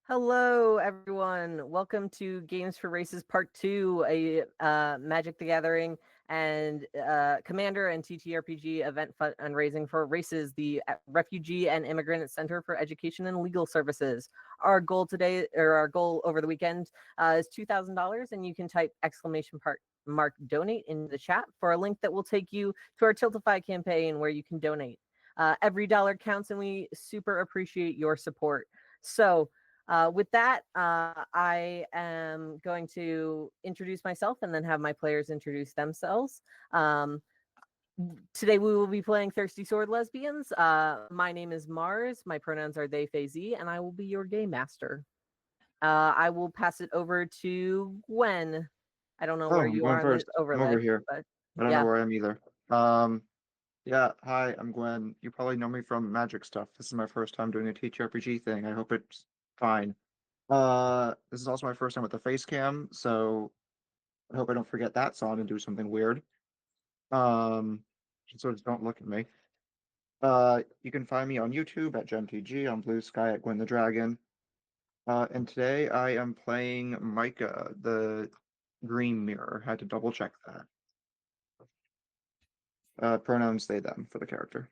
Hello, everyone. Welcome to Games for Races Part 2, a Magic the Gathering and Commander and Ttrpg event fundraising for Races, the Refugee and Immigrant Center for Education and Legal Services. Our goal today, or our goal over the weekend, is $2,000, and you can type !mark donate in the chat for a link that will take you to our Tiltify campaign where you can donate. Every dollar counts, and we super appreciate your support. So, with that, I am going to introduce myself and then have my players introduce themselves. Today we will be playing Thirsty Sword Lesbians. My name is Mars. My pronouns are they, they, z, and I will be your game master. I will pass it over to Gwen. I don't know where I'm you going are on the first. I'm overlay. over here. But I don't know where I am either. Yeah, hi, I'm Gwen. You probably know me from Magic stuff. This is my first time doing a Ttrpg thing. I hope it's fine. This is also my first time with the face cam, so I hope I don't forget that's on and do something weird. So just don't look at me. You can find me on YouTube at GemTG, on Blue Sky at Gwen the Dragon. And today I am playing Micah, the Green Mirror. Had to double check that. Pronouns they, them for the character.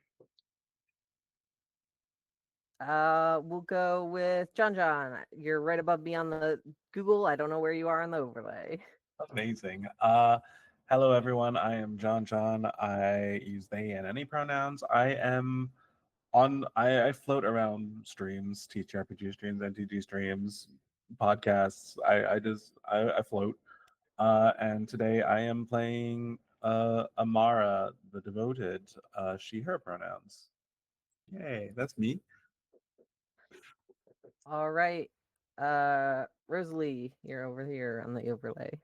We'll go with John. You're right above me on the Google. I don't know where you are on the overlay. Amazing. Hello, everyone. I am John. I use they and any pronouns. I float around streams, TTRPG streams, NTG streams, podcasts. I float. And today I am playing Amara, the devoted, she, her pronouns. Yay, that's me. All right. Rosalie, you're over here on the overlay.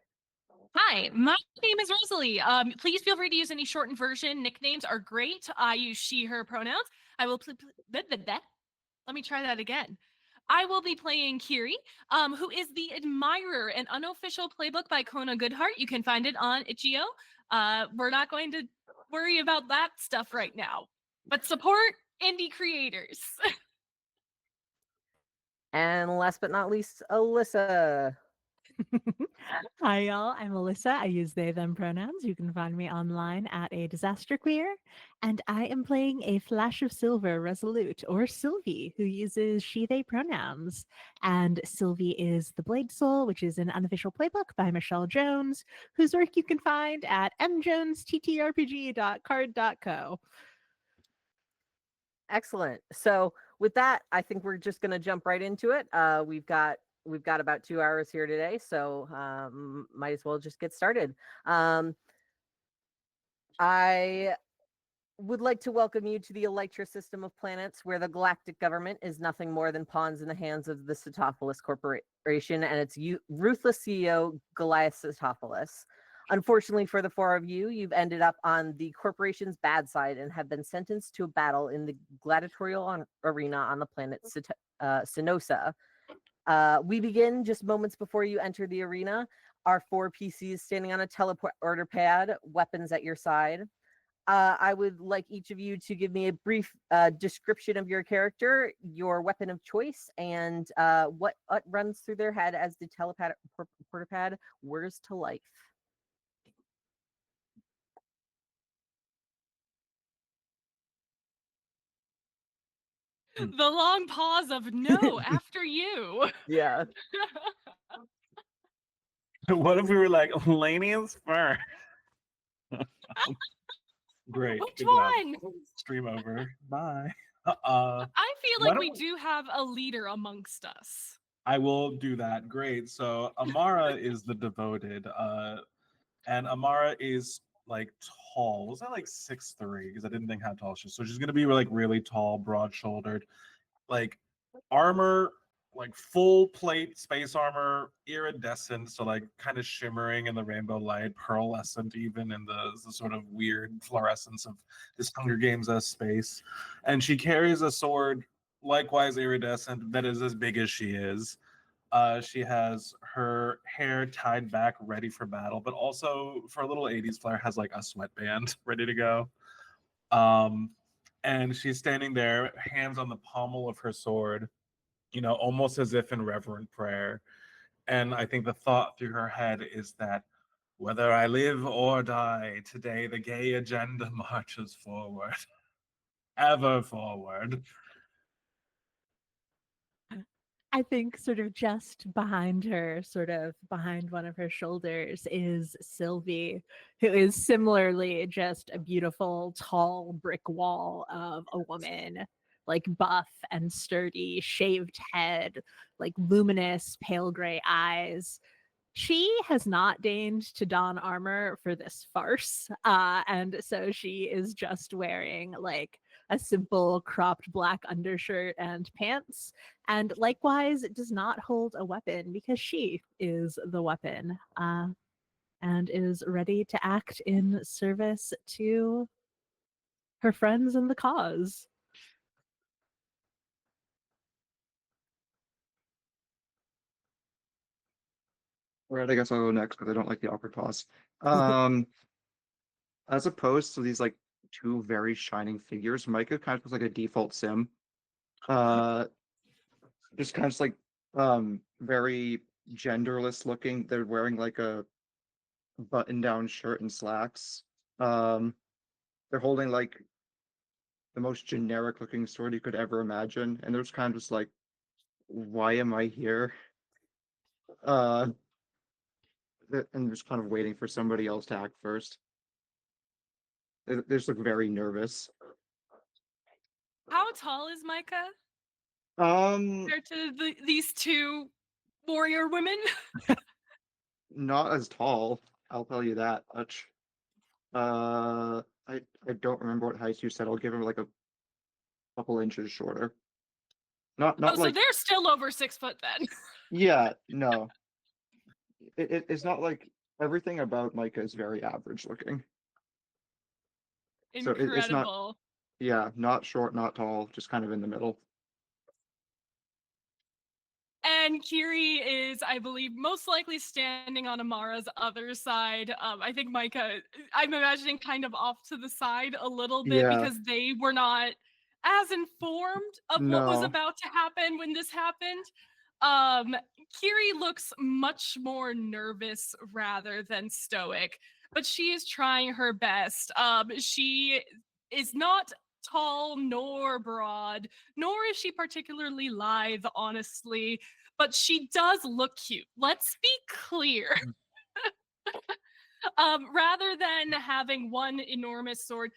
Hi, my name is Rosalie. Please feel free to use any shortened version. Nicknames are great. I use she, her pronouns. I will let me try that again. I will be playing Kiri, who is the Admirer, an unofficial playbook by Kona Goodhart. You can find it on itch.io. We're not going to worry about that stuff right now, but support indie creators. And last but not least, Alyssa. Hi, y'all. I'm Alyssa. I use they, them pronouns. You can find me online at a disaster queer. And I am playing a Flash of Silver Resolute, or Sylvie, who uses she, they pronouns. And Sylvie is the Blade Soul, which is an unofficial playbook by Michelle Jones, whose work you can find at mjonesttrpg.card.co. Excellent. So with that, I think we're just going to jump right into it. We've got about 2 hours here today, so might as well just get started. I would like to welcome you to the Elytra system of planets, where the galactic government is nothing more than pawns in the hands of the Satopolis Corporation and its ruthless CEO, Goliath Satopolis. Unfortunately for the four of you, you've ended up on the corporation's bad side and have been sentenced to a battle in the gladiatorial arena on the planet Sinosa. We begin just moments before you enter the arena. Our 4 PCs standing on a teleporter pad, weapons at your side. I would like each of you to give me a brief description of your character, your weapon of choice, and what runs through their head as the teleporter pad whirs to life. The long pause of no, after you. Yeah. What if we were like, Lanius first? Great. Which Good one? job. Stream over. Bye. I feel like we do have a leader amongst us. I will do that. Great. So Amara is the devoted, and Amara is like tall. Was that like 6'3"? Because I didn't think how tall she is. So she's gonna be like really tall, broad-shouldered, like armor, like full plate space armor, iridescent, so like kind of shimmering in the rainbow light, pearlescent even in the sort of weird fluorescence of this Hunger Games space. And she carries a sword, likewise iridescent, that is as big as she is. She has her hair tied back, ready for battle, but also for a little 80s flair, has like a sweatband ready to go. And she's standing there, hands on the pommel of her sword, almost as if in reverent prayer. And I think the thought through her head is that whether I live or die, today the gay agenda marches forward, ever forward. I think sort of just behind her, sort of behind one of her shoulders, is Sylvie, who is similarly just a beautiful, tall brick wall of a woman, like buff and sturdy, shaved head, like luminous, pale gray eyes. She has not deigned to don armor for this farce, and so she is just wearing like a simple cropped black undershirt and pants, and likewise does not hold a weapon because she is the weapon, and is ready to act in service to her friends and the cause. All right, I guess I'll go next because I don't like the awkward pause. As opposed to these like two very shining figures, Micah kind of looks like a default sim. Uh, just kind of just like very genderless looking. They're wearing like a button-down shirt and slacks. They're holding like the most generic looking sword you could ever imagine, and they're just kind of just like, why am I here? Uh, and just kind of waiting for somebody else to act first. They just look very nervous. How tall is Micah Um, compared to these two warrior women? not as tall, I'll tell you that much. I don't remember what height you said. I'll give him like a couple inches shorter. Not Oh, so like, they're still over 6 foot then. yeah, no. It's not like everything about Micah is very average looking. So it's not, Incredible. yeah, not short, not tall, just kind of in the middle. And Kiri is, I believe, most likely standing on Amara's other side. I think Micah, I'm imagining kind of off to the side a little bit Yeah, because they were not as informed of what was no, about to happen when this happened. Um, Kiri looks much more nervous rather than stoic, but she is trying her best. She is not tall nor broad, nor is she particularly lithe, honestly, but she does look cute. Let's be clear. Rather than having one enormous sword,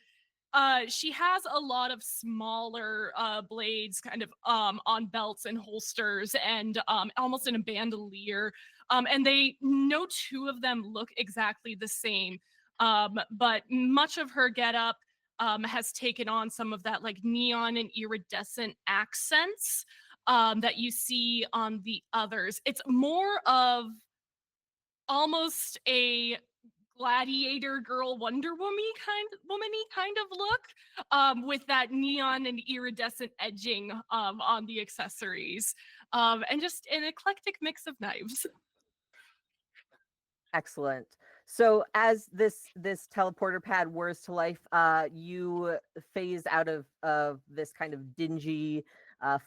she has a lot of smaller blades kind of on belts and holsters and almost in a bandolier. And they, no two of them look exactly the same. But much of her getup has taken on some of that like neon and iridescent accents that you see on the others. It's more of almost a gladiator girl Wonder Woman-y kind of look, with that neon and iridescent edging on the accessories, and just an eclectic mix of knives. Excellent. So as this teleporter pad whirs to life, you phase out of this kind of dingy,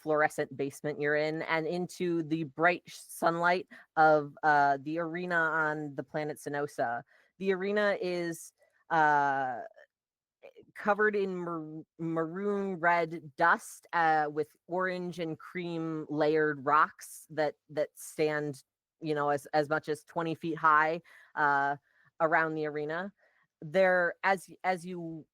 fluorescent basement you're in, and into the bright sunlight of the arena on the planet Sinosa. The arena is covered in maroon red dust, with orange and cream layered rocks that stand, as much as 20 feet high, around the arena. There, as you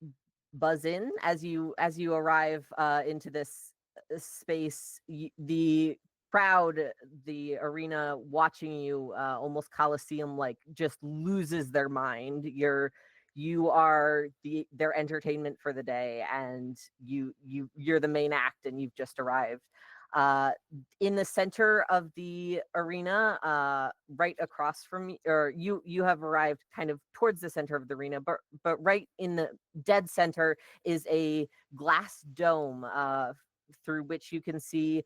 buzz in, as you arrive into this space, the crowd, the arena watching you, almost Coliseum like, just loses their mind. You are their entertainment for the day, and you're the main act, and you've just arrived. In the center of the arena, right across from you, or you have arrived kind of towards the center of the arena, but right in the dead center is a glass dome, through which you can see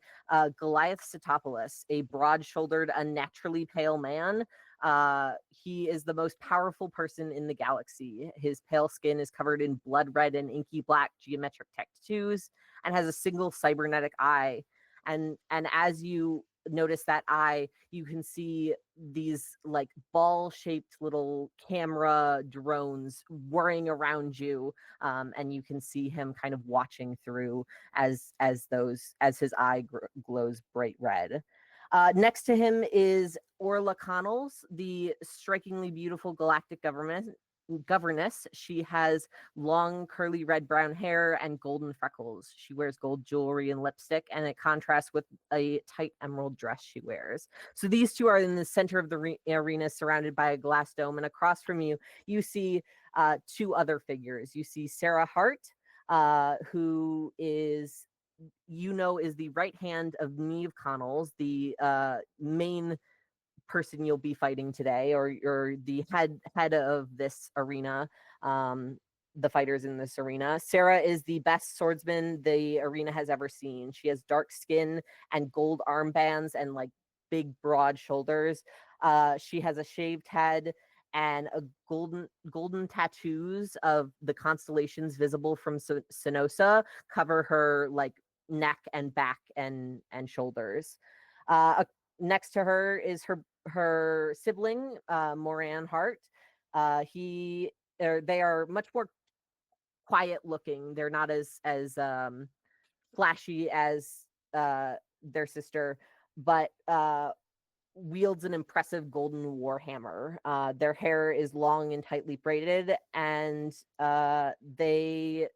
Goliath Sitopoulos, a broad-shouldered, unnaturally pale man. He is the most powerful person in the galaxy. His pale skin is covered in blood red and inky black geometric tattoos and has a single cybernetic eye. and as you notice that eye, you can see these like ball-shaped little camera drones whirring around you, and you can see him kind of watching through as his eye glows bright red. Next to him is Orla Connells, the strikingly beautiful galactic governess. She has long curly red brown hair and golden freckles. She wears gold jewelry and lipstick, and it contrasts with a tight emerald dress she wears. So these two are in the center of the arena, surrounded by a glass dome, and across from you, you see two other figures. You see Sarah Hart, who is the right hand of Neve Connells, the main person you'll be fighting today, or the head of this arena, the fighters in this arena. Sarah is the best swordsman the arena has ever seen. She has dark skin and gold armbands and like big broad shoulders. She has a shaved head and a golden tattoos of the constellations visible from Sinosa cover her like neck and back and shoulders. Next to her is her sibling, Moran Hart. They are much more quiet looking. They're not as flashy as their sister, but wields an impressive golden warhammer. Their hair is long and tightly braided, and while they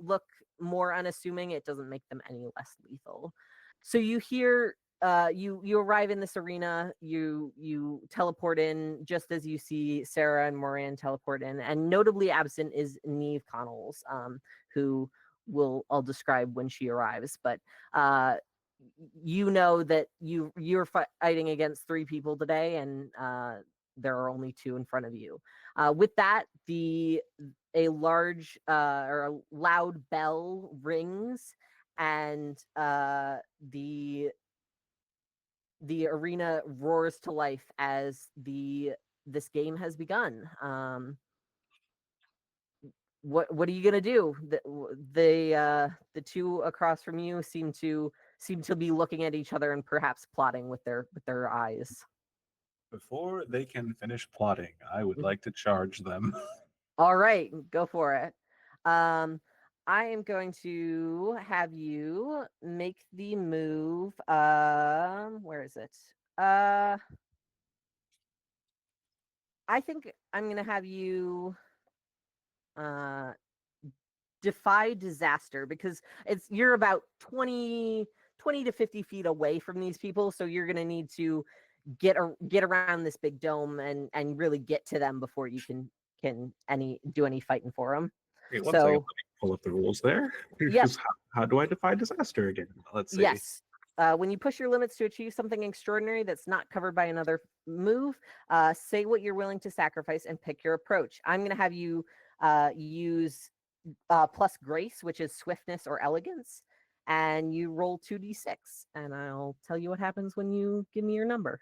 look more unassuming, it doesn't make them any less lethal. So you hear, you arrive in this arena, you teleport in just as you see Sarah and Moran teleport in, and notably absent is Neve Connells, who I'll describe when she arrives, but you know that you're fighting against 3 people today, and there are only 2 in front of you. With that, a large or a loud bell rings, and the arena roars to life as this game has begun. What are you gonna do? The 2 across from you seem to be looking at each other and perhaps plotting with their eyes. Before they can finish plotting, I would like to charge them. All right, go for it. I am going to have you make the move. Where is it? I think I'm going to have you defy disaster, because you're about 20 to 50 feet away from these people, so you're going to need to get around this big dome and really get to them before you can do any fighting for them. Okay, one second. Let me pull up the rules there. Yep. How do I defy disaster again? Let's see. Yes. When you push your limits to achieve something extraordinary that's not covered by another move, say what you're willing to sacrifice and pick your approach. I'm going to have you use plus grace, which is swiftness or elegance, and you roll 2d6, and I'll tell you what happens when you give me your number.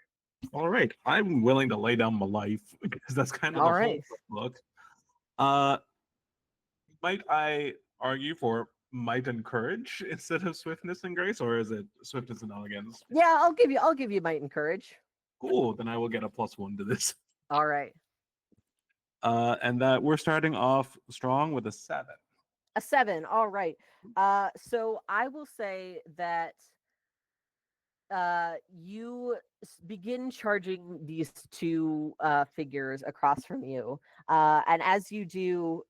All right. I'm willing to lay down my life because that's kind of All the right. whole look. Might I argue for might and courage instead of swiftness and grace, or is it swiftness and elegance? Yeah, I'll give you might and courage. Cool. Then I will get a +1 to this. All right. And that we're starting off strong with a 7. A 7. All right. So I will say that you begin charging these 2 figures across from you, and as you do,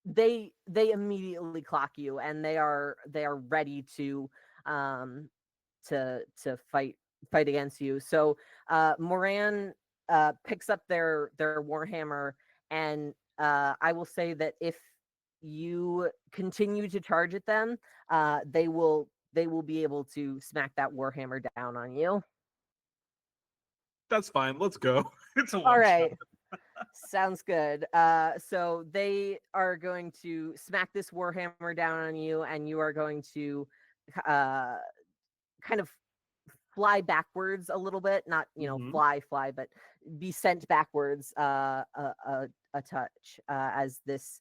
they immediately clock you, and they are ready to fight against you. So Moran picks up their warhammer, and I will say that if you continue to charge at them, they will be able to smack that warhammer down on you. That's fine. Let's go. It's a All right. one-shot. Sounds good. So they are going to smack this warhammer down on you, and you are going to kind of fly backwards a little bit, not fly, but be sent backwards a touch as this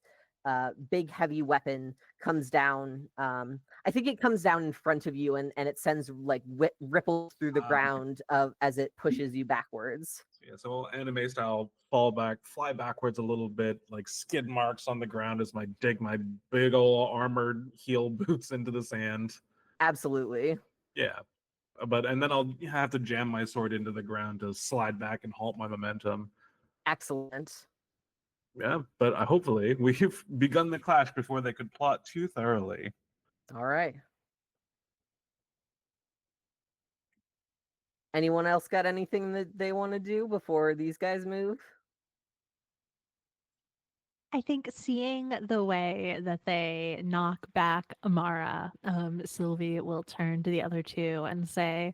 big heavy weapon comes down. I think it comes down in front of you, and it sends like ripples through the ground as it pushes you backwards. Yeah, so anime style, fly backwards a little bit, like skid marks on the ground as I dig my big old armored heel boots into the sand. Absolutely. Yeah, and then I'll have to jam my sword into the ground to slide back and halt my momentum. Excellent. Yeah, but hopefully we've begun the clash before they could plot too thoroughly. All right. Anyone else got anything that they want to do before these guys move? I think seeing the way that they knock back Amara, Sylvie will turn to the other two and say,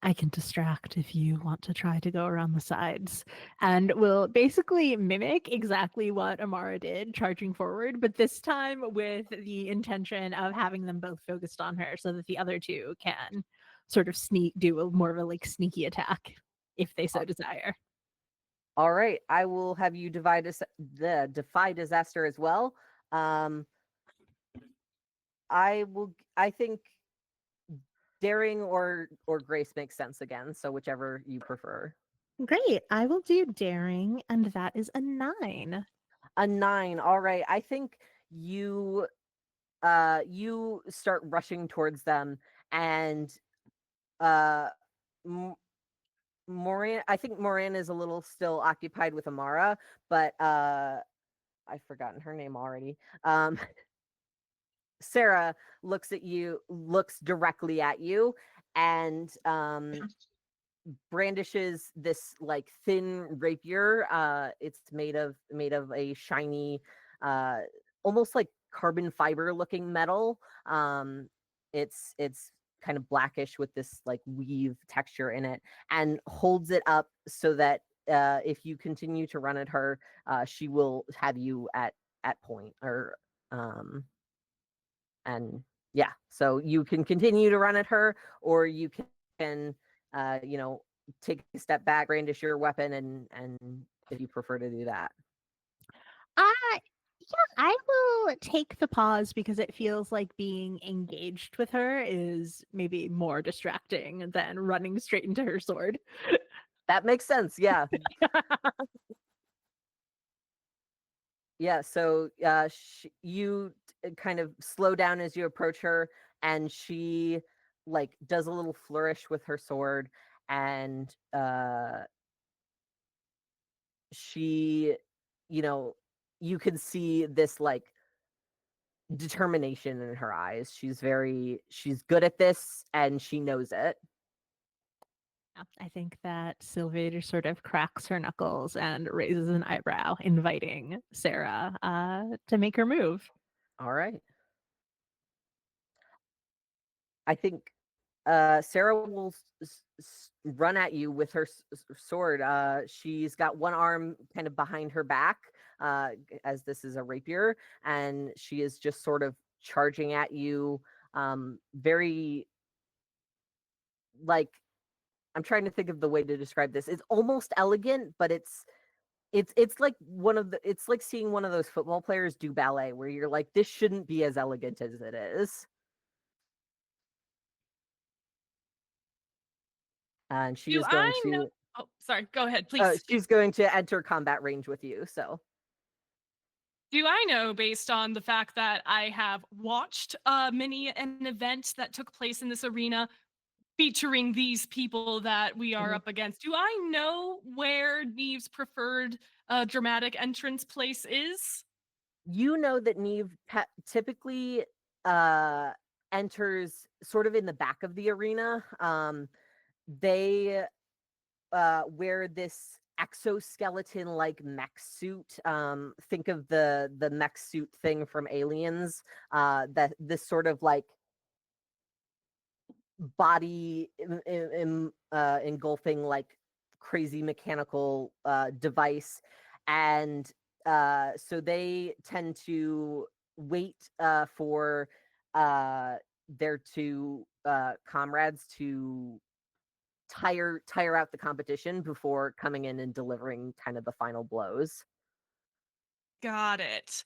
I can distract if you want to try to go around the sides. And will basically mimic exactly what Amara did, charging forward, but this time with the intention of having them both focused on her so that the other two can sort of more of a like sneaky attack if they so desire. All right, I will have you defy disaster as well. I think daring or grace makes sense again, so whichever you prefer. Great. I will do daring, and that is a 9. A 9. All right. I think you start rushing towards them, and Moran, I think Moran is a little still occupied with Amara, but I've forgotten her name already. Sarah looks directly at you, and brandishes this like thin rapier. It's made of a shiny, almost like carbon fiber looking metal. It's kind of blackish with this like weave texture in it, and holds it up so that if you continue to run at her, she will have you at point, or and yeah, so you can continue to run at her, or you can take a step back, brandish your weapon, and if you prefer to do that. Yeah, I will take the pause because it feels like being engaged with her is maybe more distracting than running straight into her sword. That makes sense. Yeah. Yeah, so you kind of slow down as you approach her, and she like does a little flourish with her sword, and she, you can see this like determination in her eyes. She's good at this, and she knows it. Yeah, I think that Sylvie just sort of cracks her knuckles and raises an eyebrow, inviting Sarah to make her move. All right. I think Sarah will run at you with her sword. She's got one arm kind of behind her back, as this is a rapier, and she is just sort of charging at you. Very like, I'm trying to think of the way to describe this. It's almost elegant, but it's like it's like seeing one of those football players do ballet, where you're like, this shouldn't be as elegant as it is. And she is going to. Oh, sorry. Go ahead, please. She's going to enter combat range with you. So, Do I know, based on the fact that I have watched many an event that took place in this arena featuring these people that we are up against, do I know where Neve's preferred dramatic entrance place is? you know that Neve typically enters sort of in the back of the arena. They wear this exoskeleton like mech suit. Think of the mech suit thing from Aliens. That this sort of like body engulfing like crazy mechanical device, and so they tend to wait for their two comrades to tire out the competition before coming in and delivering kind of the final blows. Got it.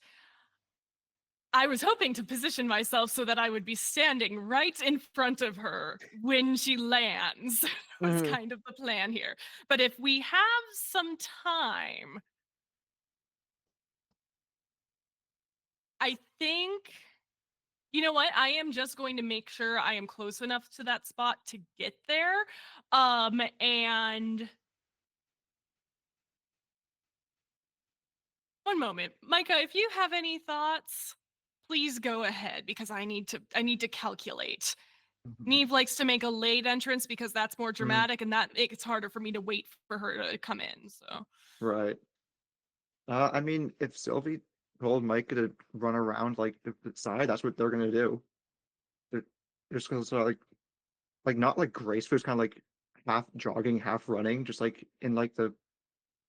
I was hoping to position myself so that I would be standing right in front of her when she lands. Was Mhm. kind of the plan here. But if we have some time, I think, you know what? I am just going to make sure I am close enough to that spot to get there. And one moment, Micah, if you have any thoughts, please go ahead because I need to calculate. Neve likes to make a late entrance because that's more dramatic and that it's harder for me to wait for her to come in. So Right. I mean, if Sylvie told Micah to run around like the side, that's what they're gonna do. They're just gonna sort of like not like graceful, it's kind of like half jogging, half running, just like in like the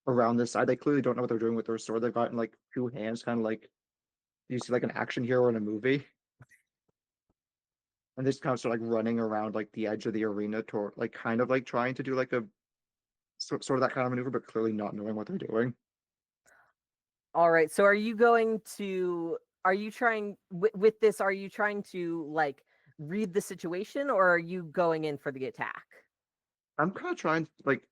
around the side. They clearly don't know what they're doing with their sword. They've got in like two hands, kind of like you see like an action hero in a movie. And they just kind of start like running around like the edge of the arena toward like kind of like trying to do like a sort of that kind of maneuver, but clearly not knowing what they're doing. All right. So are you going to are you trying with this are you trying to like read the situation or are you going in for the attack? I'm kind of trying like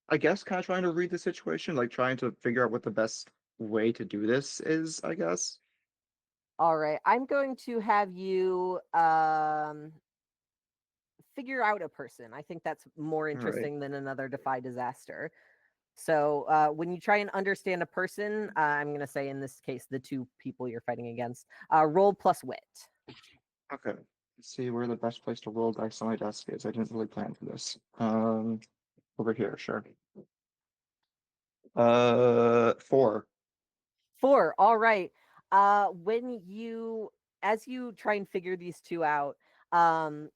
I guess kind of trying to read the situation, like trying to figure out what the best way to do this is, I guess. All right. I'm going to have you figure out a person. I think that's more All right. interesting than another defy disaster. So when you try and understand a person, I'm going to say in this case, the two people you're fighting against, roll plus wit. Okay. Let's see where the best place to roll dice on my desk is. I didn't really plan for this. Over here, sure. 4. 4. All right. When you, as you try and figure these two out,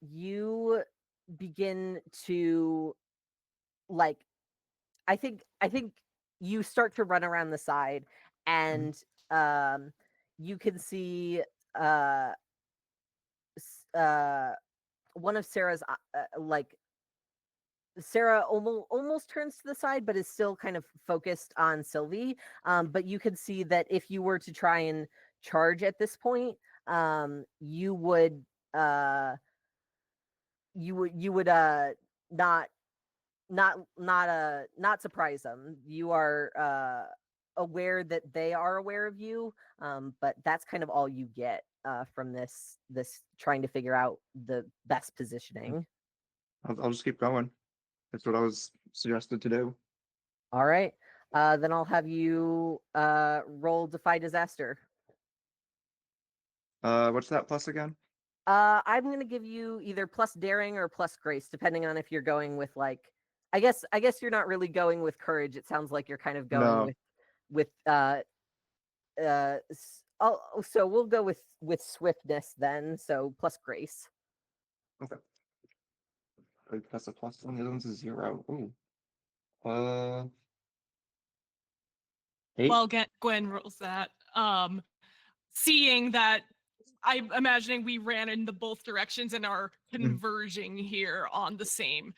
you begin to like, I think you start to run around the side and you can see uh one of Sarah's like Sarah almost turns to the side, but is still kind of focused on Sylvie. But you can see that if you were to try and charge at this point, you would uh, not not surprise them. You are aware that they are aware of you, but that's kind of all you get from this trying to figure out the best positioning. I'll just keep going. That's what I was suggested to do. All right. Then I'll have you roll Defy Disaster. What's that plus again? I'm gonna give you either plus daring or plus grace, depending on if you're going with like I guess you're not really going with courage. It sounds like you're kind of going No. with oh, so we'll go with swiftness then. So plus grace. Okay. That's a plus one. The other one's a 0. Ooh. Uh, 8. while Gwen rolls that, seeing that I'm imagining we ran in the both directions and are converging here on the same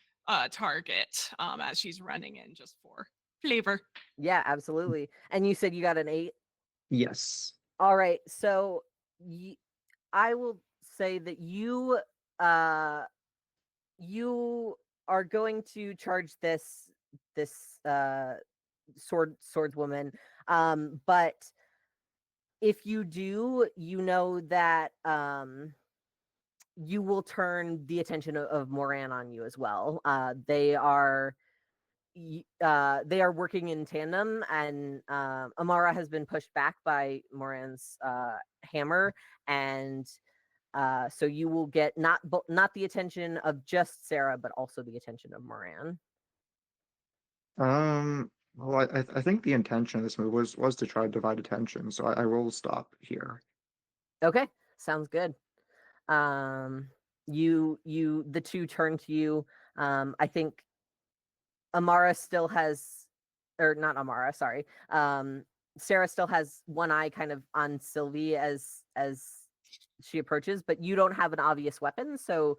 target as she's running in just for flavor. Yeah, absolutely. And you said you got an 8. Yes. All right. So I will say that you are going to charge this swordswoman, but if you do, you know that you will turn the attention of Moran on you as well. They are working in tandem, and Amara has been pushed back by Moran's hammer, and so you will get not the attention of just Sarah, but also the attention of Moran. Well, I think the intention of this move was to try to divide attention, so I will stop here. Okay, sounds good. The two turn to you. I think Amara still has, or not Amara, sorry. Sarah still has one eye kind of on Sylvie as she approaches, but you don't have an obvious weapon, so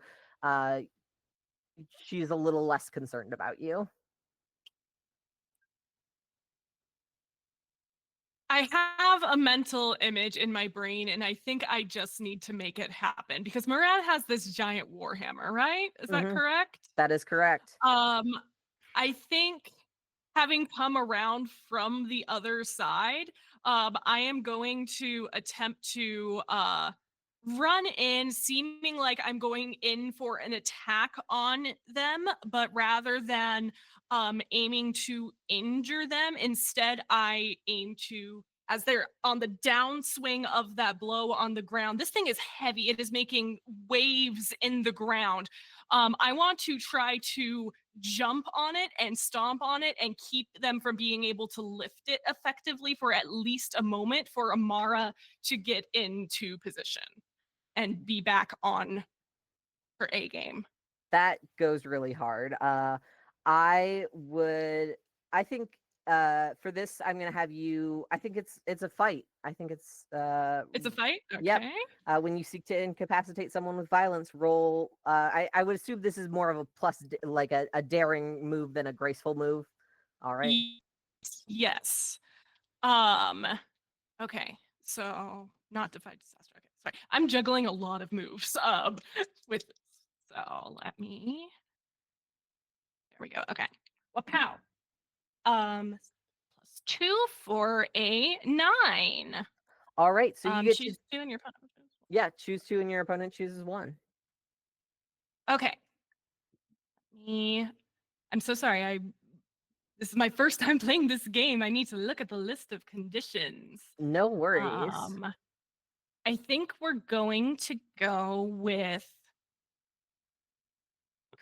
she's a little less concerned about you. I have a mental image in my brain, and I think I just need to make it happen because Murad has this giant warhammer, right? Is that Mhm. correct? That is correct. I think having come around from the other side, I am going to attempt to run in, seeming like I'm going in for an attack on them, but rather than aiming to injure them, instead I aim to, as they're on the downswing of that blow on the ground. This thing is heavy. It is making waves in the ground. I want to try to jump on it and stomp on it and keep them from being able to lift it effectively for at least a moment for Amara to get into position and be back on her A game. That goes really hard. I would. I think for this, I'm gonna have you. I think it's a fight. I think it's It's a fight? Okay. Yep. When you seek to incapacitate someone with violence, roll. I would assume this is more of a plus, like a daring move than a graceful move. All right. Yes. Okay. So not defy disaster. Okay. Sorry. I'm juggling a lot of moves with this. So let me. There we go. Okay. Well, pow. +2 for a 9. All right. So you get Choose to 2 and your opponent. choose 2 and your opponent chooses 1. Okay. I'm so sorry. This is my first time playing this game. I need to look at the list of conditions. No worries. I think we're going to go with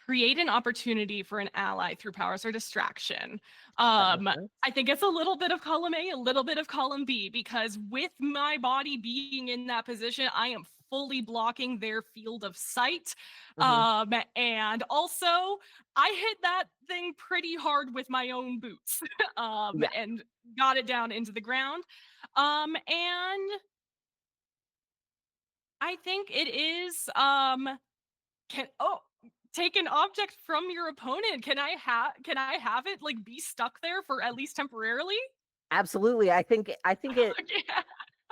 create an opportunity for an ally through powers or distraction. That makes sense. I think it's a little bit of column A, a little bit of column B, because with my body being in that position, I am fully blocking their field of sight. And also, I hit that thing pretty hard with my own boots Yeah. and got it down into the ground. And I think it is take an object from your opponent. Can I have it like be stuck there for at least temporarily? Absolutely. I think it Yeah.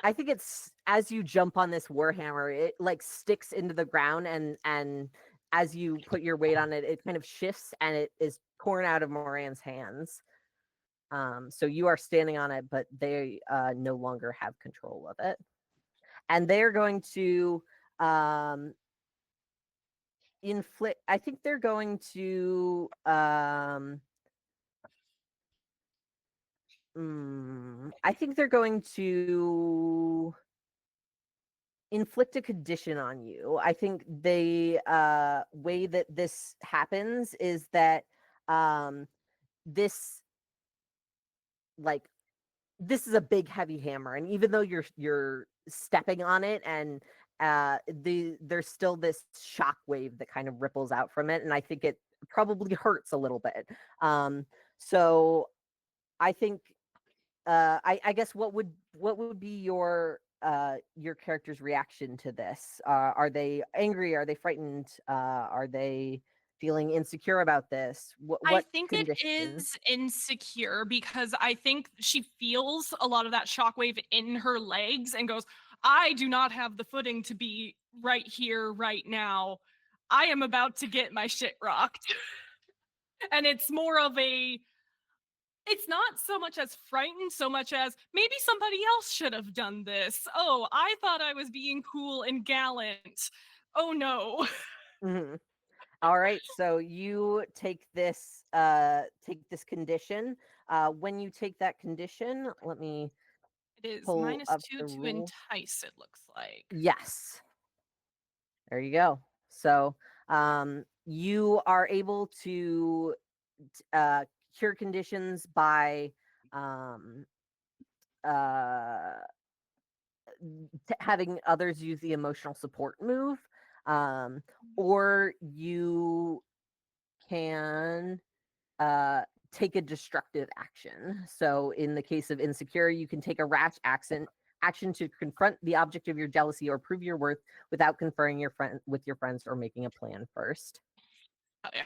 I think it's as you jump on this warhammer, it like sticks into the ground, and as you put your weight on it, it kind of shifts and it is torn out of Moran's hands. So you are standing on it, but they no longer have control of it, and they're going to inflict. I think they're going to I think they're going to inflict a condition on you. I think the way that this happens is that this like this is a big heavy hammer, and even though you're stepping on it, and there's still this shock wave that kind of ripples out from it, and I think it probably hurts a little bit. So I think I guess what would be your character's reaction to this? Are they angry? Are they frightened? Are they feeling insecure about this? I What think it condition? is insecure because I think she feels a lot of that shockwave in her legs and goes, I do not have the footing to be right here, right now. I am about to get my shit rocked. And it's more of it's not so much as frightened, so much as maybe somebody else should have done this. Oh, I thought I was being cool and gallant. Oh no. Mhm. All right, so you take this condition. When you take that condition, let me It is pull up -2 the to rule. entice, it looks like. Yes. There you go. So you are able to cure conditions by um, uh, having others use the emotional support move, or you can take a destructive action. So in the case of insecure, you can take a rash action to confront the object of your jealousy or prove your worth without conferring with your friends or making a plan first. Oh, yeah.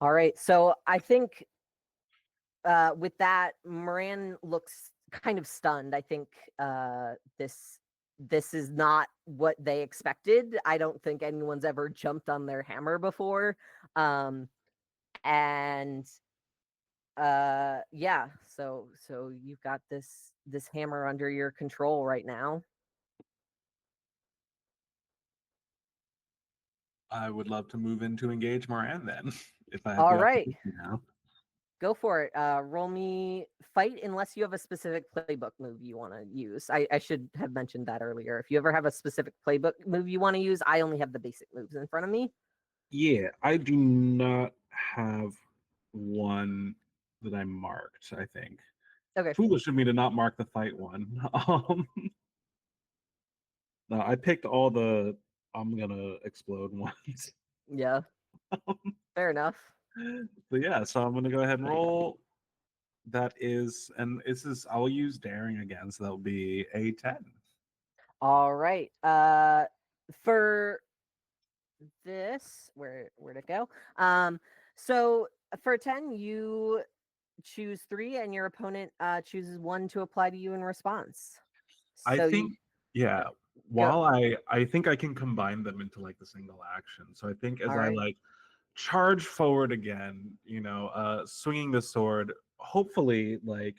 All right. So I think with that, Moran looks kind of stunned. I think this is not what they expected. I don't think anyone's ever jumped on their hammer before. And yeah, so you've got this hammer under your control right now. I would love to move in to engage Moran then, if I have All the right. opportunity now. Go for it. Roll me fight unless you have a specific playbook move you want to use. I should have mentioned that earlier. If you ever have a specific playbook move you want to use, I only have the basic moves in front of me. Yeah, I do not have one that I marked, I think. Okay. Foolish of me to not mark the fight one. No, I picked all the I'm gonna explode ones. Yeah. Fair enough. But yeah, so I'm gonna go ahead and roll. That is, and this is I'll use daring again, so that'll be a 10. All right. For this, where'd it go? So for 10, you choose 3 and your opponent chooses 1 to apply to you in response. I So think, yeah, while I think I can combine them into like the single action. So I think as All I right. like charge forward again, swinging the sword, hopefully like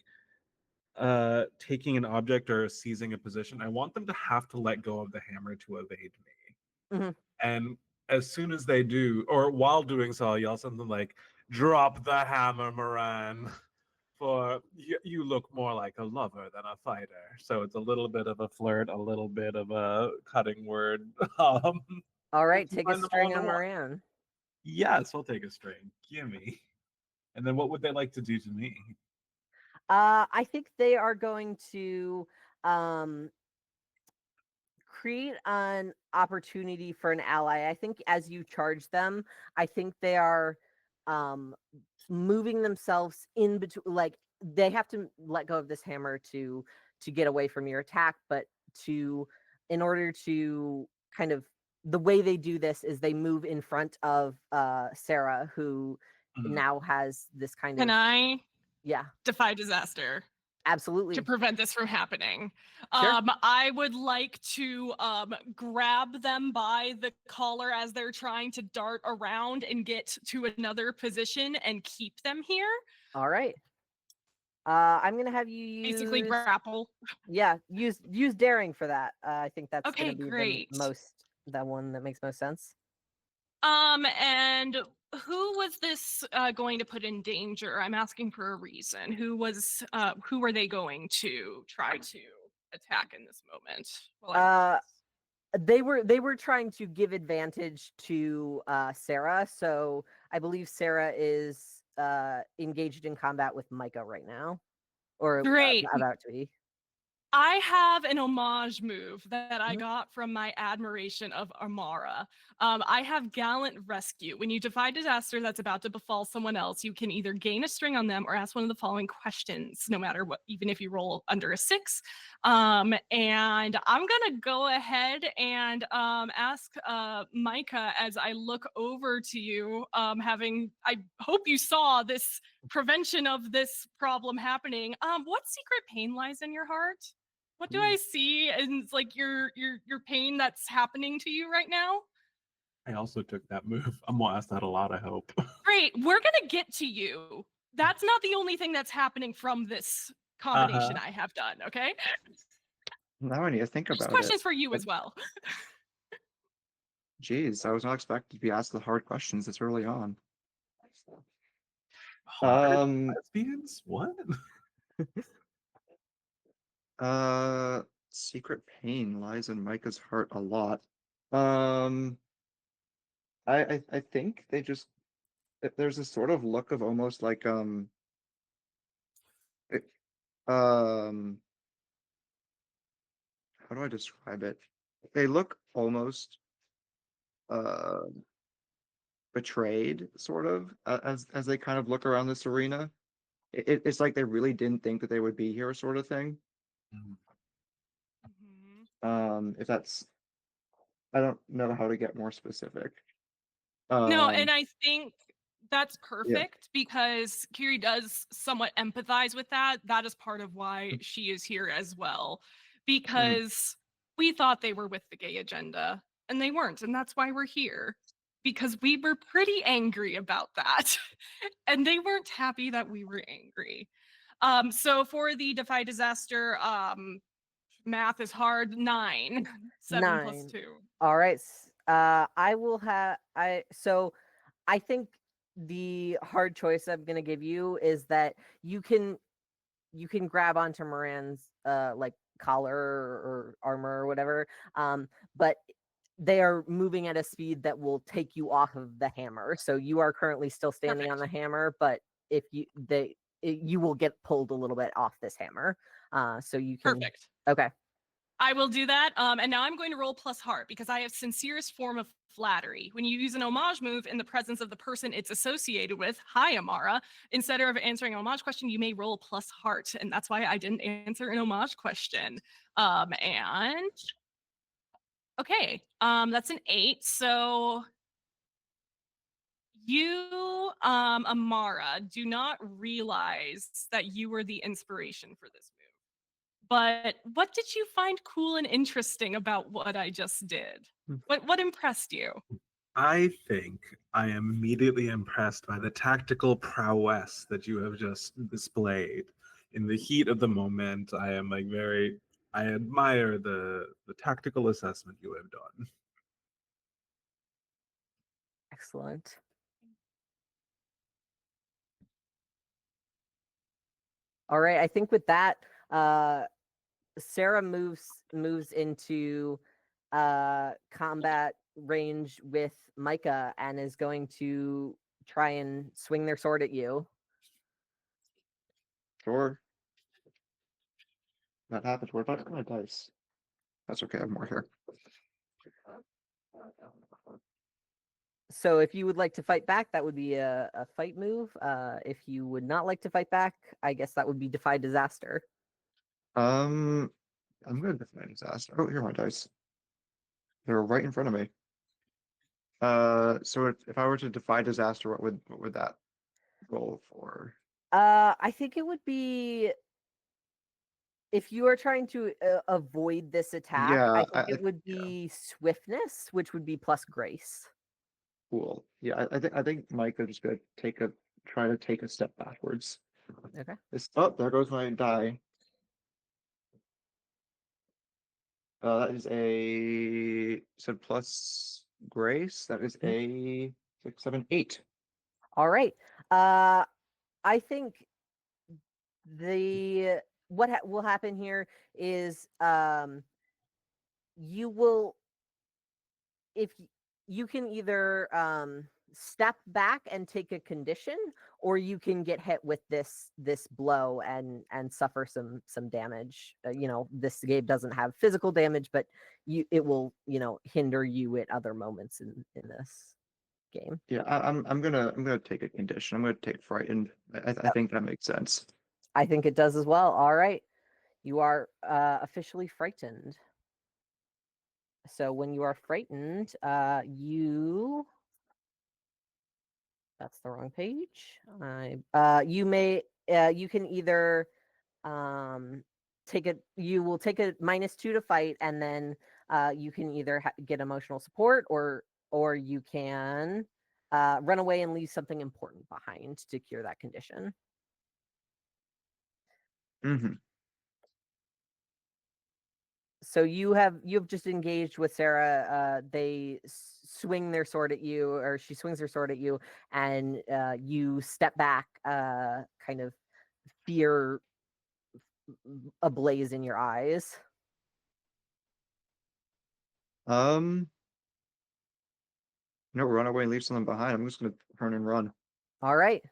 taking an object or seizing a position, I want them to have to let go of the hammer to evade me. Mhm. And as soon as they do, or while doing so, I'll yell something like, "Drop the hammer, Moran, for you look more like a lover than a fighter." So it's a little bit of a flirt, a little bit of a cutting word. All right, take a Combine them all string into on one. Moran. Yes, we'll take a string. Gimme. And then what would they like to do to me? I think they are going to um create an opportunity for an ally. I think as you charge them, I think they are um moving themselves in between, like they have to let go of this hammer to get away from your attack, but to in order to kind of the way they do this is they move in front of Sarah, who Mhm. now has this kind Can of I yeah, defy disaster to absolutely. prevent this from happening? Sure. I would like to grab them by the collar as they're trying to dart around and get to another position and keep them here. All right. I'm gonna have you Basically use grapple. use daring for that. I think that's Okay, gonna be great. the one that makes most sense. And who was this going to put in danger? I'm asking for a reason. Who are they going to try to attack in this moment? Well, They were trying to give advantage to Sarah, so I believe Sarah is engaged in combat with Micah right now, or great. about to be. I have an homage move that I Mhm. got from my admiration of Amara. I have Gallant Rescue. When you defy disaster that's about to befall someone else, you can either gain a string on them or ask one of the following questions, no matter what, even if you roll under a 6. And I'm going to go ahead and ask Micah as I look over to you, I hope you saw this prevention of this problem happening. What secret pain lies in your heart? What do I see in like your pain that's happening to you right now? I also took that move. I'm gonna ask that a lot, I hope. Great, we're gonna get to you. That's not the only thing that's happening from this combination I have done, okay? Now I need to think There's about it. questions for you as well. Geez, I was not expected to be asked the hard questions this early on. Hard lesbians? What? Secret pain lies in Micah's heart a lot. Um, I think they just there's a sort of look of almost like it- um how do I describe it? They look almost uh betrayed, sort of, as they kind of look around this arena. It's like they really didn't think that they would be here, sort of thing. Mhm. If that's I don't know how to get more specific. No, Um, and I think That's perfect because Kiri does somewhat empathize with that. That is part of why she is here as well, because we thought they were with the gay agenda and they weren't. And that's why we're here, because we were pretty angry about that. And they weren't happy that we were angry. So for the Defy Disaster, math is hard. 9. 7 plus 9. 2. All right. I will have so I think the hard choice I'm gonna give you is that you can grab onto Moran's like collar or armor or whatever. But they are moving at a speed that will take you off of the hammer. So you are currently still standing on the hammer, but if you will get pulled a little bit off this hammer. So you can. Perfect. Okay. I will do that. And now I'm going to roll plus heart because I have sincerest form of flattery. When you use an homage move in the presence of the person it's associated with, hi, Amara, instead of answering an homage question, you may roll plus heart. And that's why I didn't answer an homage question. And okay, that's an 8. So you, Amara, do not realize that you were the inspiration for this move. But what did you find cool and interesting about what I just did? What impressed you? I think I am immediately impressed by the tactical prowess that you have just displayed. In the heat of the moment, I am like I admire the tactical assessment you have done. Excellent. All right. I think with that, Sarah moves into combat range with Micah and is going to try and swing their sword at you. Sure. That happens. What about my dice? That's okay. I have more here. So if you would like to fight back, that would be a fight move. If you would not like to fight back, I guess that would be Defy Disaster. I'm gonna defy disaster. Oh, here are my dice. They're right in front of me. So if I were to defy disaster, what would that roll for? I think it would be if you are trying to avoid this attack. Yeah, I think it would be swiftness, which would be plus grace. Cool. Yeah, I think Mike is just gonna try to take a step backwards. Okay. Oh, there goes my die. That is a plus grace. That is a 6, 7, 8. All right. I think what will happen here is you will you can either step back and take a condition, or you can get hit with this blow and suffer some damage. This game doesn't have physical damage, but it will hinder you at other moments in this game. Yeah, I'm gonna take a condition. I'm gonna take frightened. I think that makes sense. I think it does as well. All right, you are officially frightened. So when you are frightened, that's the wrong page. You can either you will take a -2 to fight, and then you can either get emotional support, or you can run away and leave something important behind to cure that condition. Mm-hmm. So you've just engaged with Sarah. They swing their sword at you, or she swings her sword at you, and you step back, kind of fear ablaze in your eyes. Run away and leave something behind. I'm just gonna turn and run. All right.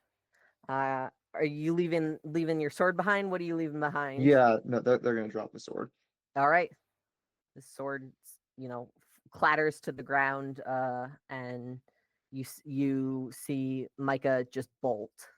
Are you leaving your sword behind? What are you leaving behind? Yeah, no, they're gonna drop the sword. All right. The sword, clatters to the ground, and you see Micah just bolt.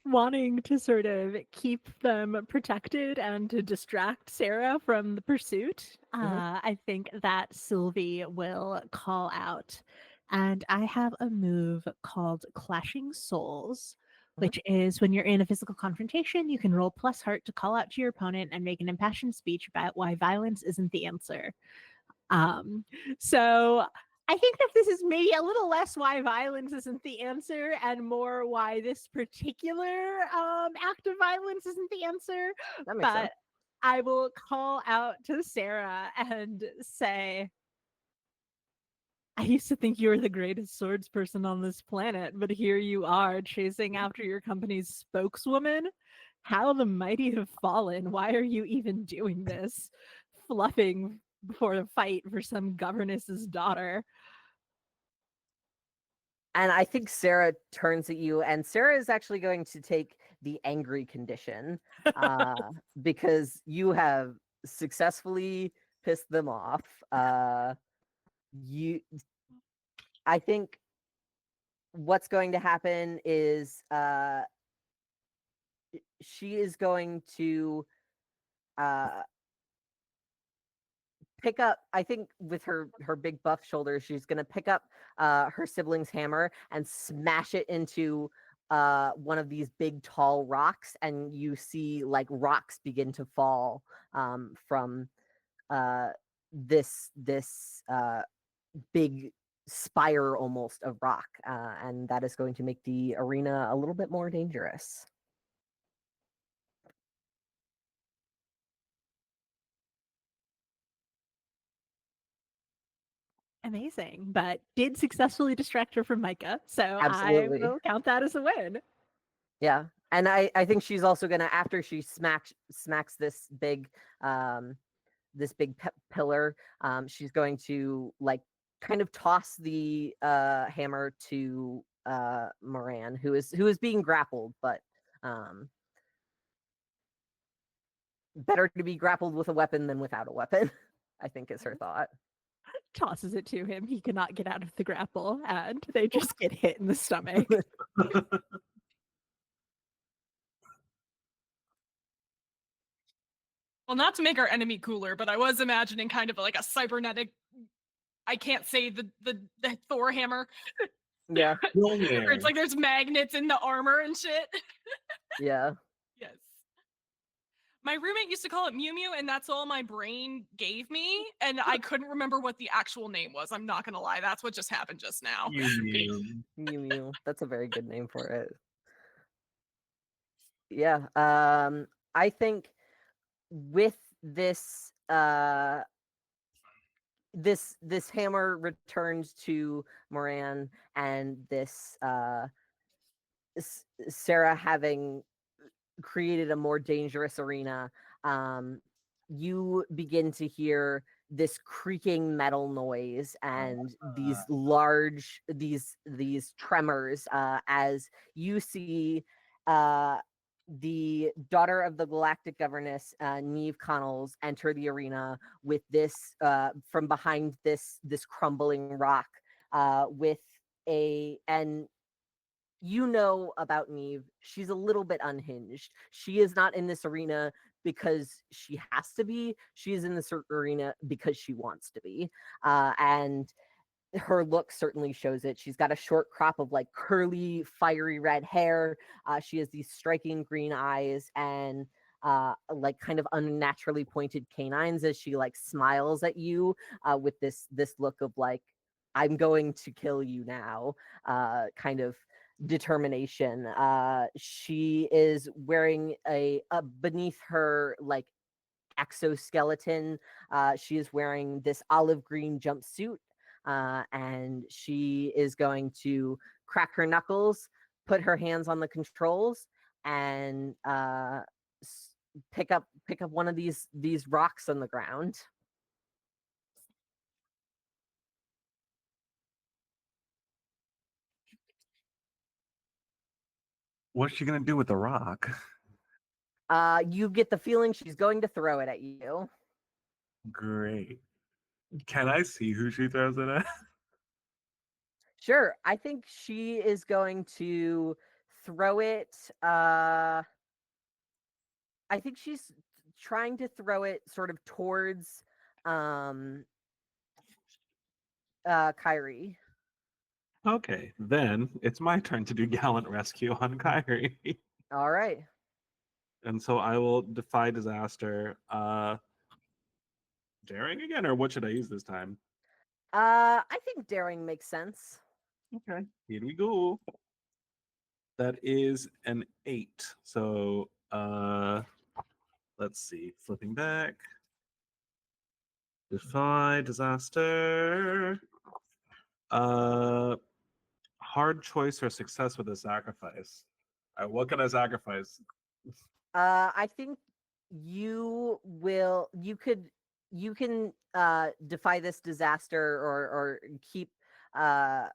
Wanting to sort of keep them protected and to distract Sarah from the pursuit, I think that Sylvie will call out And I have a move called Clashing Souls, Mhm. which is when you're in a physical confrontation, you can roll plus heart to call out to your opponent and make an impassioned speech about why violence isn't the answer. Um, so I think that this is maybe a little less why violence isn't the answer and more why this particular act of violence isn't the answer. That makes sense. But I will call out to Sarah and say, I used to think you were the greatest swords person on this planet, but here you are chasing after your company's spokeswoman. How the mighty have fallen. Why are you even doing this? Fluffing before the fight for some governess's daughter. And I think Sarah turns at you, and Sarah is actually going to take the angry condition because you have successfully pissed them off. You, I think what's going to happen is she is going to pick up, I think with her big buff shoulders, she's going to pick up her sibling's hammer and smash it into one of these big tall rocks, and you see like rocks begin to fall from this big spire almost of rock, and that is going to make the arena a little bit more dangerous. Amazing, but did successfully distract her from Micah, so Absolutely. I will count that as a win. Yeah. And I think she's also gonna, after she smacks this big pillar, she's going to like kind of toss the hammer to Moran, who is being grappled, but better to be grappled with a weapon than without a weapon, I think is her thought. Tosses it to him. He cannot get out of the grapple, and they just get hit in the stomach. Well, not to make our enemy cooler, but I was imagining kind of like a cybernetic. I can't say the Thor hammer. Yeah. Where it's like there's magnets in the armor and shit. Yeah. Yes. My roommate used to call it Mew Mew, and that's all my brain gave me. And I couldn't remember what the actual name was. I'm not gonna lie, that's what just happened just now. Mew Mew. That's a very good name for it. Yeah. I think with this this hammer returns to Moran, and this Sarah having created a more dangerous arena, you begin to hear this creaking metal noise and these tremors as you see the daughter of the galactic governess, Neve Connells, enter the arena with this from behind this crumbling rock with and you know about Neve, she's a little bit unhinged. She is not in this arena because she has to be. She is in this arena because she wants to be. And her look certainly shows it. She's got a short crop of like curly, fiery red hair. She has these striking green eyes and like kind of unnaturally pointed canines as she like smiles at you with this look of like, I'm going to kill you now, kind of determination. She is wearing a beneath her like exoskeleton. She is wearing this olive green jumpsuit, and she is going to crack her knuckles, put her hands on the controls, and pick up one of these rocks on the ground. What's she gonna do with the rock? You get the feeling she's going to throw it at you. Great. Can I see who she throws it at? Sure. I think she is going to throw it. I think she's trying to throw it sort of towards Kyrie. Okay, then it's my turn to do gallant rescue on Kyrie. All right. And so I will defy disaster. Daring again, or what should I use this time? I think daring makes sense. Okay, here we go. That is an 8. So let's see. Flipping back. Defy disaster. Hard choice or success with a sacrifice. What can I sacrifice? I think you can defy this disaster or keep uh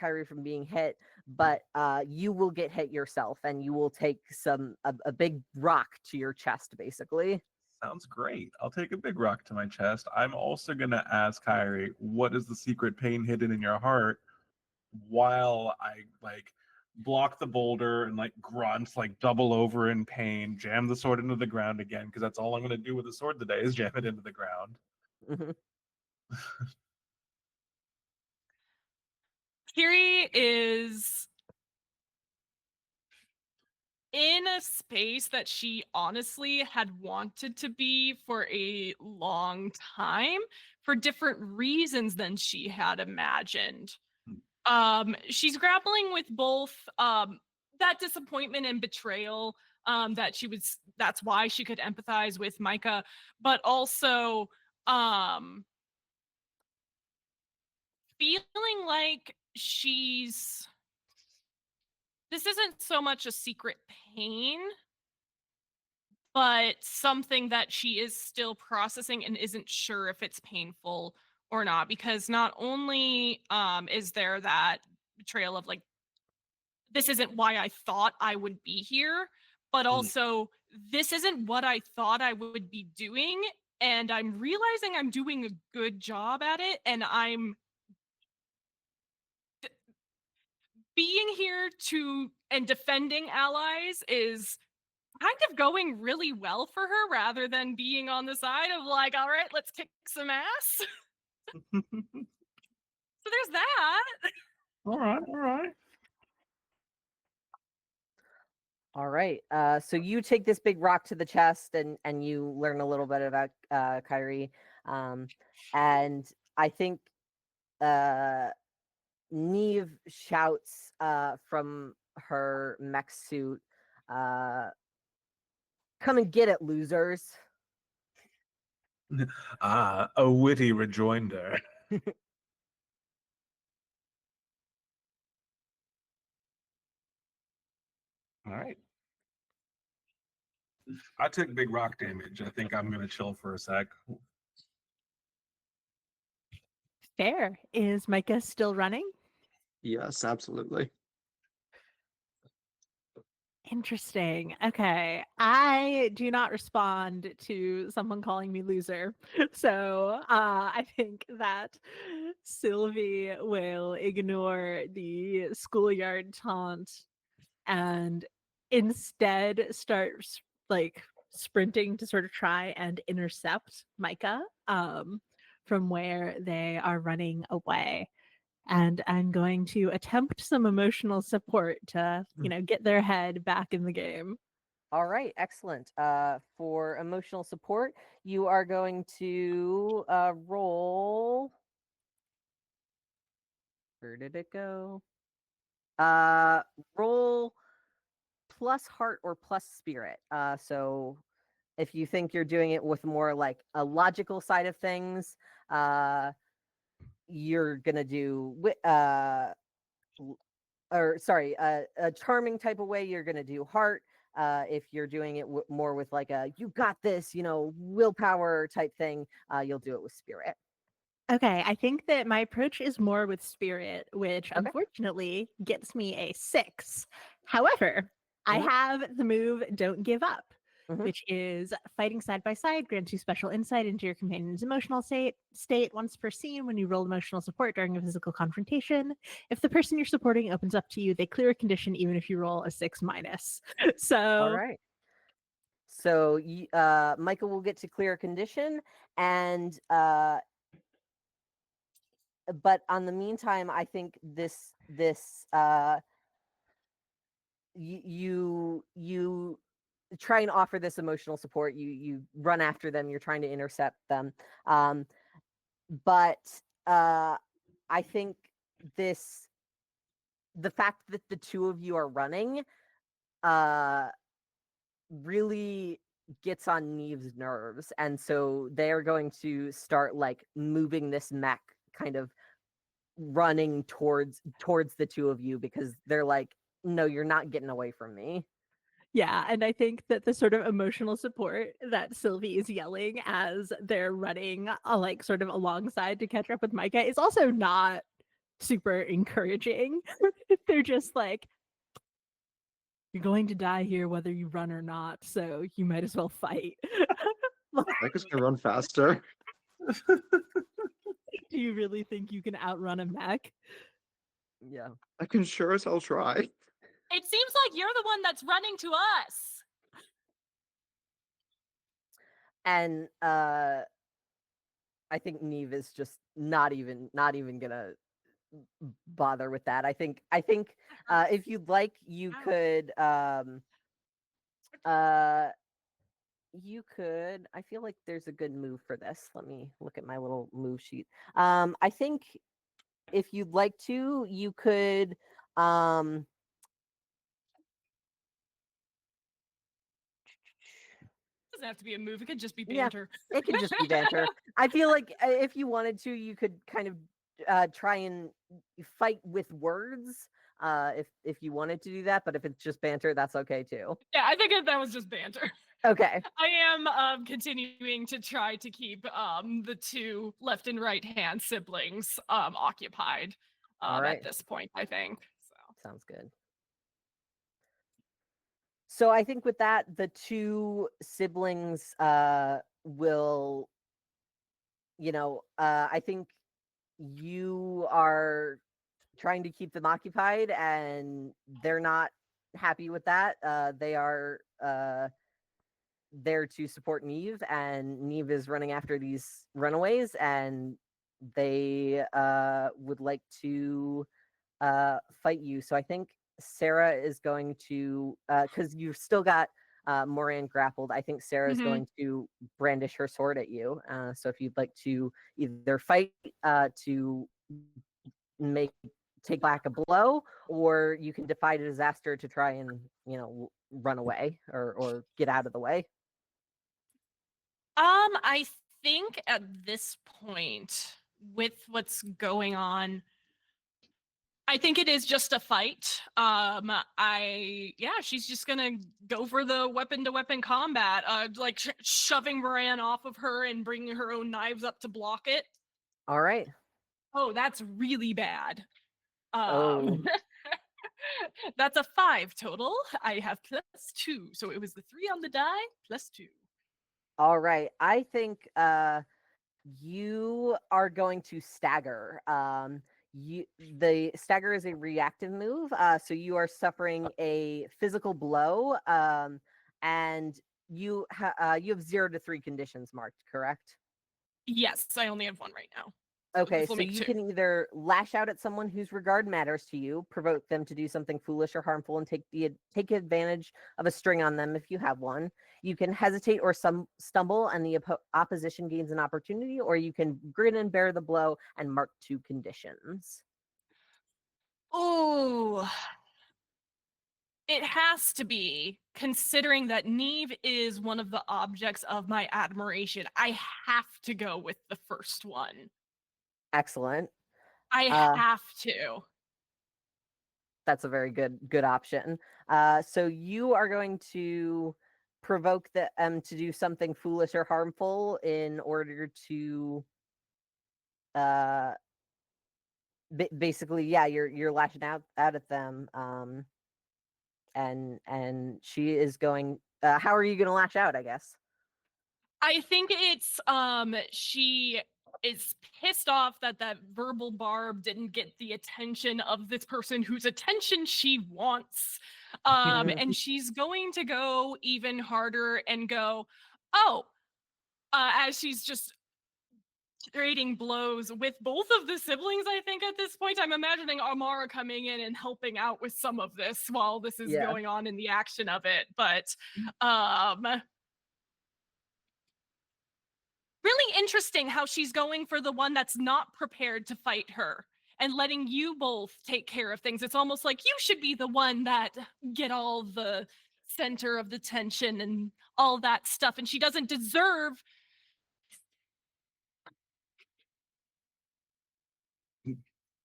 Kyrie from being hit, but you will get hit yourself and you will take a big rock to your chest basically. Sounds great. I'll take a big rock to my chest. I'm also gonna ask Kyrie, what is the secret pain hidden in your heart? While I block the boulder and grunt, double over in pain, jam the sword into the ground again, because that's all I'm gonna do with the sword today is jam it into the ground. Mhm. Kiri is in a space that she honestly had wanted to be for a long time for different reasons than she had imagined. She's grappling with both that disappointment and betrayal, that's why she could empathize with Micah, but also feeling like this isn't so much a secret pain, but something that she is still processing and isn't sure if it's painful or not, because not only is there that betrayal of this isn't why I thought I would be here, but also this isn't what I thought I would be doing, and I'm realizing I'm doing a good job at it, and I'm being here and defending allies is kind of going really well for her, rather than being on the side of all right, let's kick some ass. So there's that. All right, all right. All right. So you take this big rock to the chest and you learn a little bit about Kyrie. And I think Neve shouts from her mech suit, come and get it, losers. A witty rejoinder. All right. I took big rock damage. I think I'm gonna chill for a sec. Fair. Is Micah still running? Yes, absolutely. Interesting. Okay. I do not respond to someone calling me loser. So I think that Sylvie will ignore the schoolyard taunt and instead start sprinting to sort of try and intercept Micah from where they are running away. And I'm going to attempt some emotional support to, get their head back in the game. All right, excellent. For emotional support, you are going to roll. Where did it go? Roll plus heart or plus spirit. So if you think you're doing it with more like a logical side of things, you're gonna do or sorry, a charming type of way, you're gonna do heart. If you're doing it more with like a you got this, willpower type thing, you'll do it with spirit. Okay, I think that my approach is more with spirit, which Okay. unfortunately gets me a 6. However, I Mhm. have the move Don't Give Up, Mhm. which is fighting side by side grants you special insight into your companion's emotional state once per scene when you roll emotional support during a physical confrontation. If the person you're supporting opens up to you, they clear a condition even if you roll a 6 minus. So All right. So Michael will get to clear a condition, and but on the meantime, I think this you try and offer this emotional support. You run after them. You're trying to intercept them. But I think the fact that the two of you are running really gets on Neve's nerves, and so they're going to start like moving this mech, kind of running towards the two of you, because they're like, no, you're not getting away from me. Yeah, and I think that the sort of emotional support that Sylvie is yelling as they're running, like sort of alongside to catch up with Micah is also not super encouraging. They're just like, you're going to die here whether you run or not, so you might as well fight. Micah's gonna run faster. Do you really think you can outrun a mech? Yeah. I can sure as hell try. It seems like you're the one that's running to us. And I think Neve is just not even gonna bother with that. I think if you'd like, you could I feel like there's a good move for this. Let me look at my little move sheet. I think if you'd like to, you could Doesn't have to be a move. It could just be Yeah. banter. it could just be banter. I feel like if you wanted to, you could kind of try and fight with words if you wanted to do that, but if it's just banter, that's okay too. Yeah, I think that was just banter. Okay. I am continuing to try to keep the two left and right hand siblings occupied All right. at this point, I think. So Sounds good. So I think with that, the two siblings will, I think you are trying to keep them occupied, and they're not happy with that. They are there to support Neve, and Neve is running after these runaways, and they would like to fight you. So I think Sarah is going to, because you've still got Moran grappled. I think Sarah is going to brandish her sword at you. So if you'd like to either fight to take back a blow, or you can defy the disaster to try and run away or get out of the way. I think at this point, with what's going on, I think it is just a fight. She's just gonna go for the weapon to weapon combat, like shoving Moran off of her and bringing her own knives up to block it. All right. Oh, that's really bad. Oh. That's a 5 total. I have +2, so it was the 3 on the die +2. All right. I think you are going to stagger. The stagger is a reactive move, so you are suffering a physical blow, and you have 0 to 3 conditions marked, correct? Yes, I only have 1 right now. Okay, this will so make you 2. can either lash out at someone whose regard matters to you, provoke them to do something foolish or harmful, and take advantage of a string on them if you have one. You can hesitate or stumble, and the opposition gains an opportunity, or you can grin and bear the blow and mark 2 conditions. Oh, it has to be, considering that Neve is one of the objects of my admiration. I have to go with the first one. Excellent. I have to. That's a very good option. So you are going to provoke them to do something foolish or harmful in order to basically, yeah, you're lashing out at them, and she is going. How are you going to lash out, I guess? I think it's she is pissed off that verbal barb didn't get the attention of this person whose attention she wants. And she's going to go even harder and go, oh, as she's just trading blows with both of the siblings. I think at this point, I'm imagining Amara coming in and helping out with some of this while this is Yeah. going on in the action of it. But really interesting how she's going for the one that's not prepared to fight her and letting you both take care of things. It's almost like you should be the one that get all the center of the tension and all that stuff, and she doesn't deserve.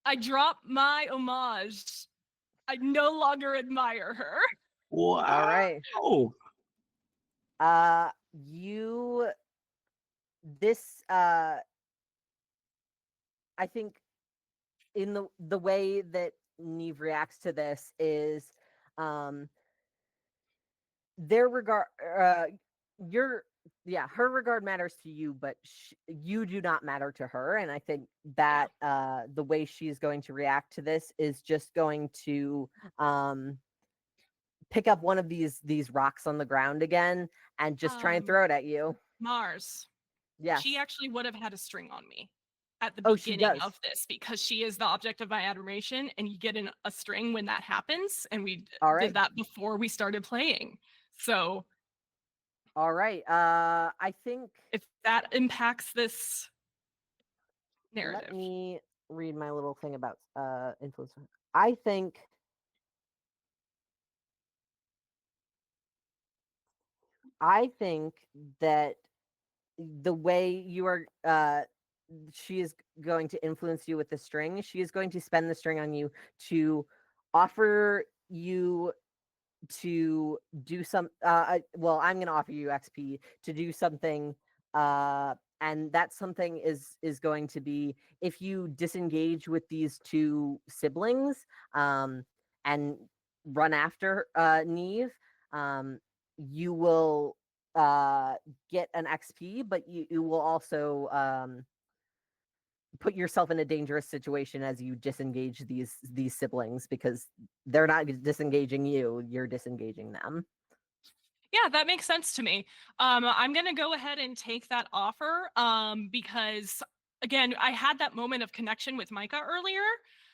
I drop my homage. I no longer admire her. Wow. All right. Oh, This I think in the way that Neve reacts to this is their regard her regard matters to you, but you do not matter to her. And I think that the way she's going to react to this is just going to pick up one of these rocks on the ground again and just try and throw it at you. Mars. Yes. She actually would have had a string on me at the Oh, she beginning does. of this because she is the object of my adoration, and you get in a string when that happens. And we All right. did that before we started playing. So All right. I think if that impacts this narrative. let me read my little thing about influence. I think that the way you are she is going to influence you with the string. She is going to spend the string on you to offer you to do some well, I'm going to offer you XP to do something and that something is going to be if you disengage with these two siblings and run after Neve, you will get an XP, but you will also put yourself in a dangerous situation as you disengage these siblings because they're not disengaging you, you're disengaging them. Yeah, that makes sense to me. I'm gonna go ahead and take that offer because again, I had that moment of connection with Micah earlier.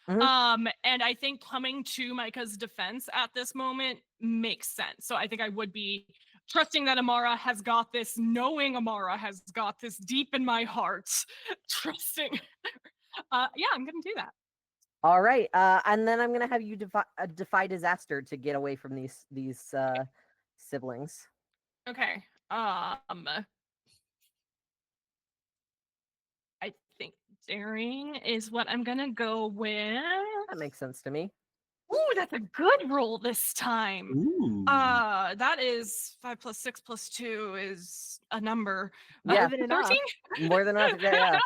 And I think coming to Micah's defense at this moment makes sense. So I think I would be trusting that Amara has got this, knowing Amara has got this deep in my heart, trusting. Yeah, I'm gonna do that. All right, and then I'm gonna have you defy disaster to get away from these siblings. Okay. I think daring is what I'm gonna go with. That makes sense to me. Ooh, that's a good roll this time. ooh. That is 5 + 6 + 2 is a number. Yeah. 13? More than enough. Yeah.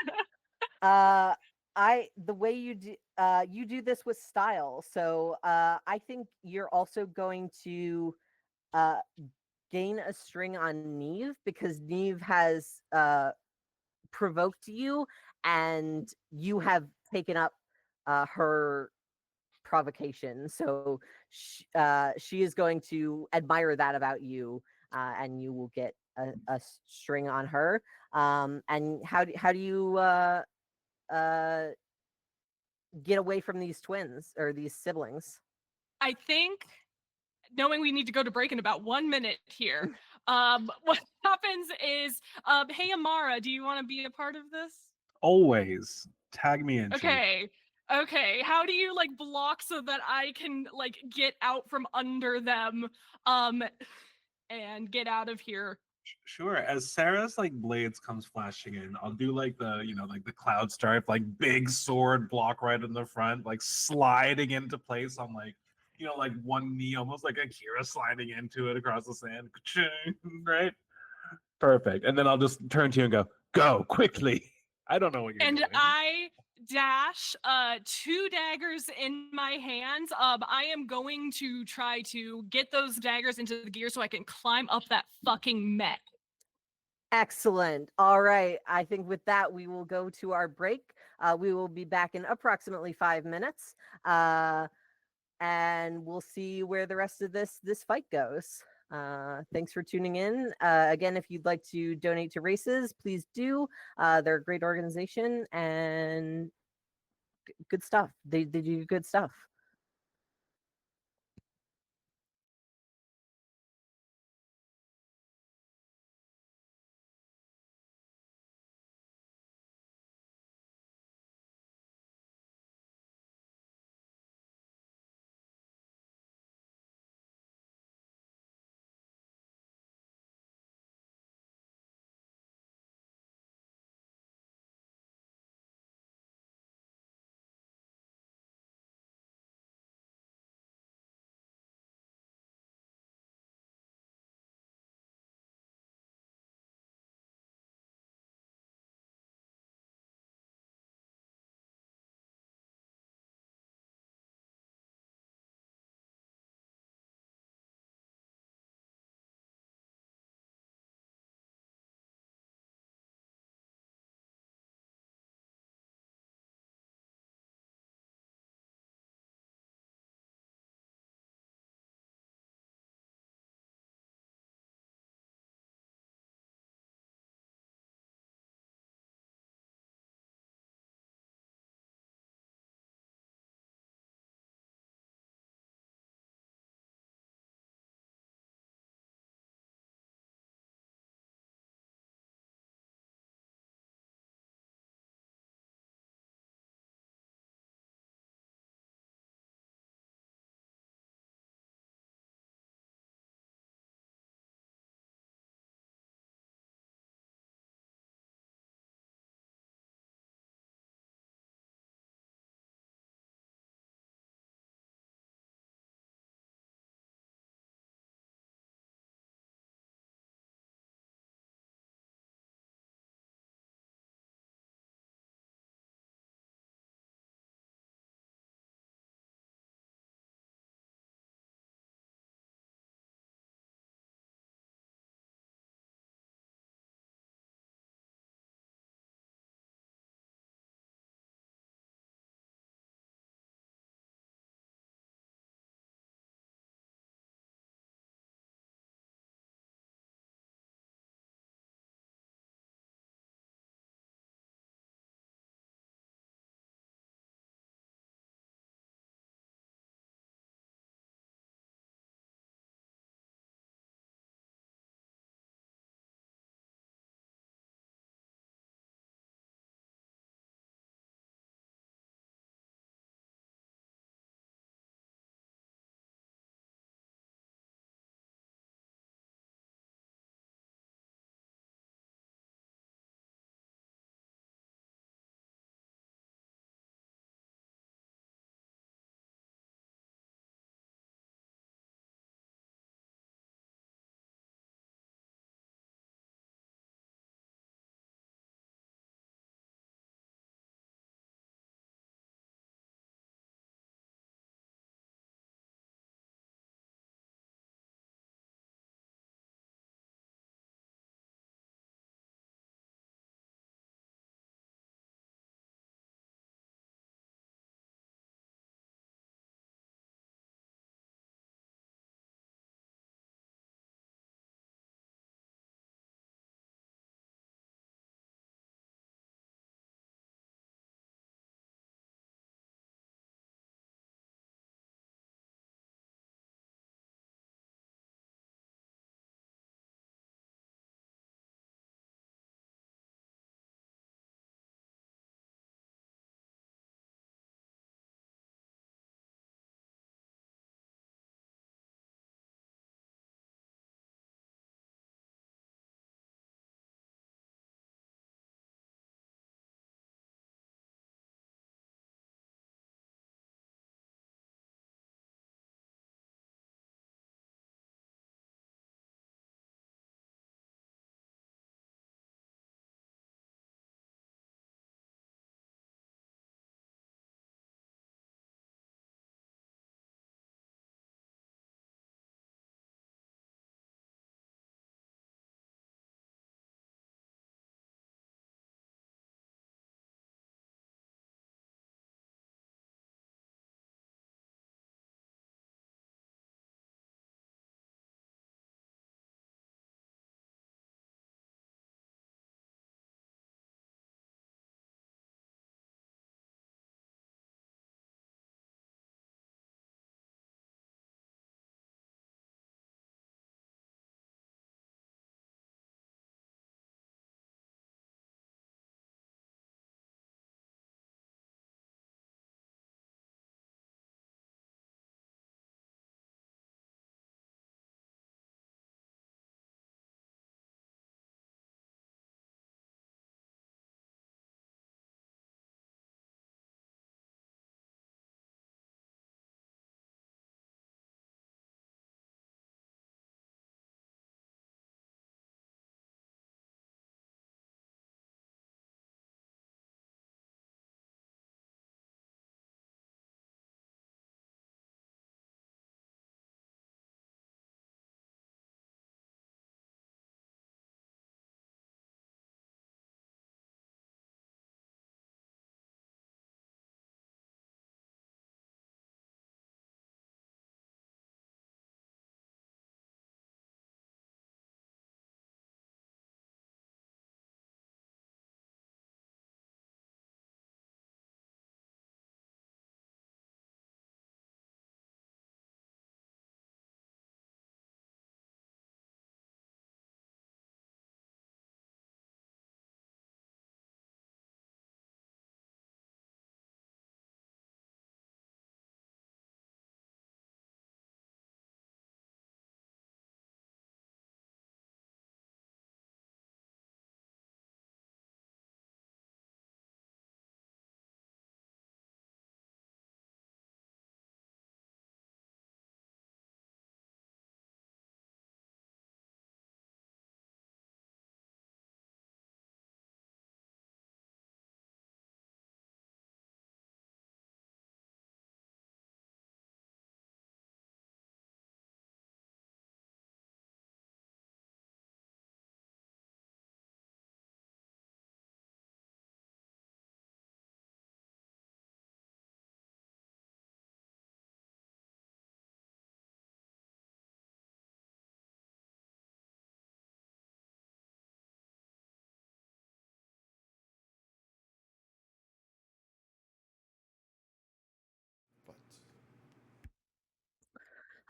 The way you do this with style. So I think you're also going to gain a string on Neve because Neve has provoked you and you have taken up her provocation. So she is going to admire that about you and you will get a string on her. And how do you get away from these twins or these siblings? I think, knowing we need to go to break in about 1 minute here, what happens is, hey, Amara, do you want to be a part of this? Always tag me in. Chief. Okay. How do you like block so that I can like get out from under them, and get out of here? Sure. As Sarah's like blades comes flashing in, I'll do like the like the cloud stripe, like big sword block right in the front, like sliding into place on like like one knee, almost like Akira sliding into it across the sand. Right. Perfect. And then I'll just turn to you and go quickly. I don't know what you're doing. And I dash 2 daggers in my hands. I am going to try to get those daggers into the gear so I can climb up that fucking mech. Excellent. All right. I think with that, we will go to our break. We will be back in approximately 5 minutes. And we'll see where the rest of this fight goes. Thanks for tuning in. Again, if you'd like to donate to Races, please do. They're a great organization and good stuff. They do good stuff.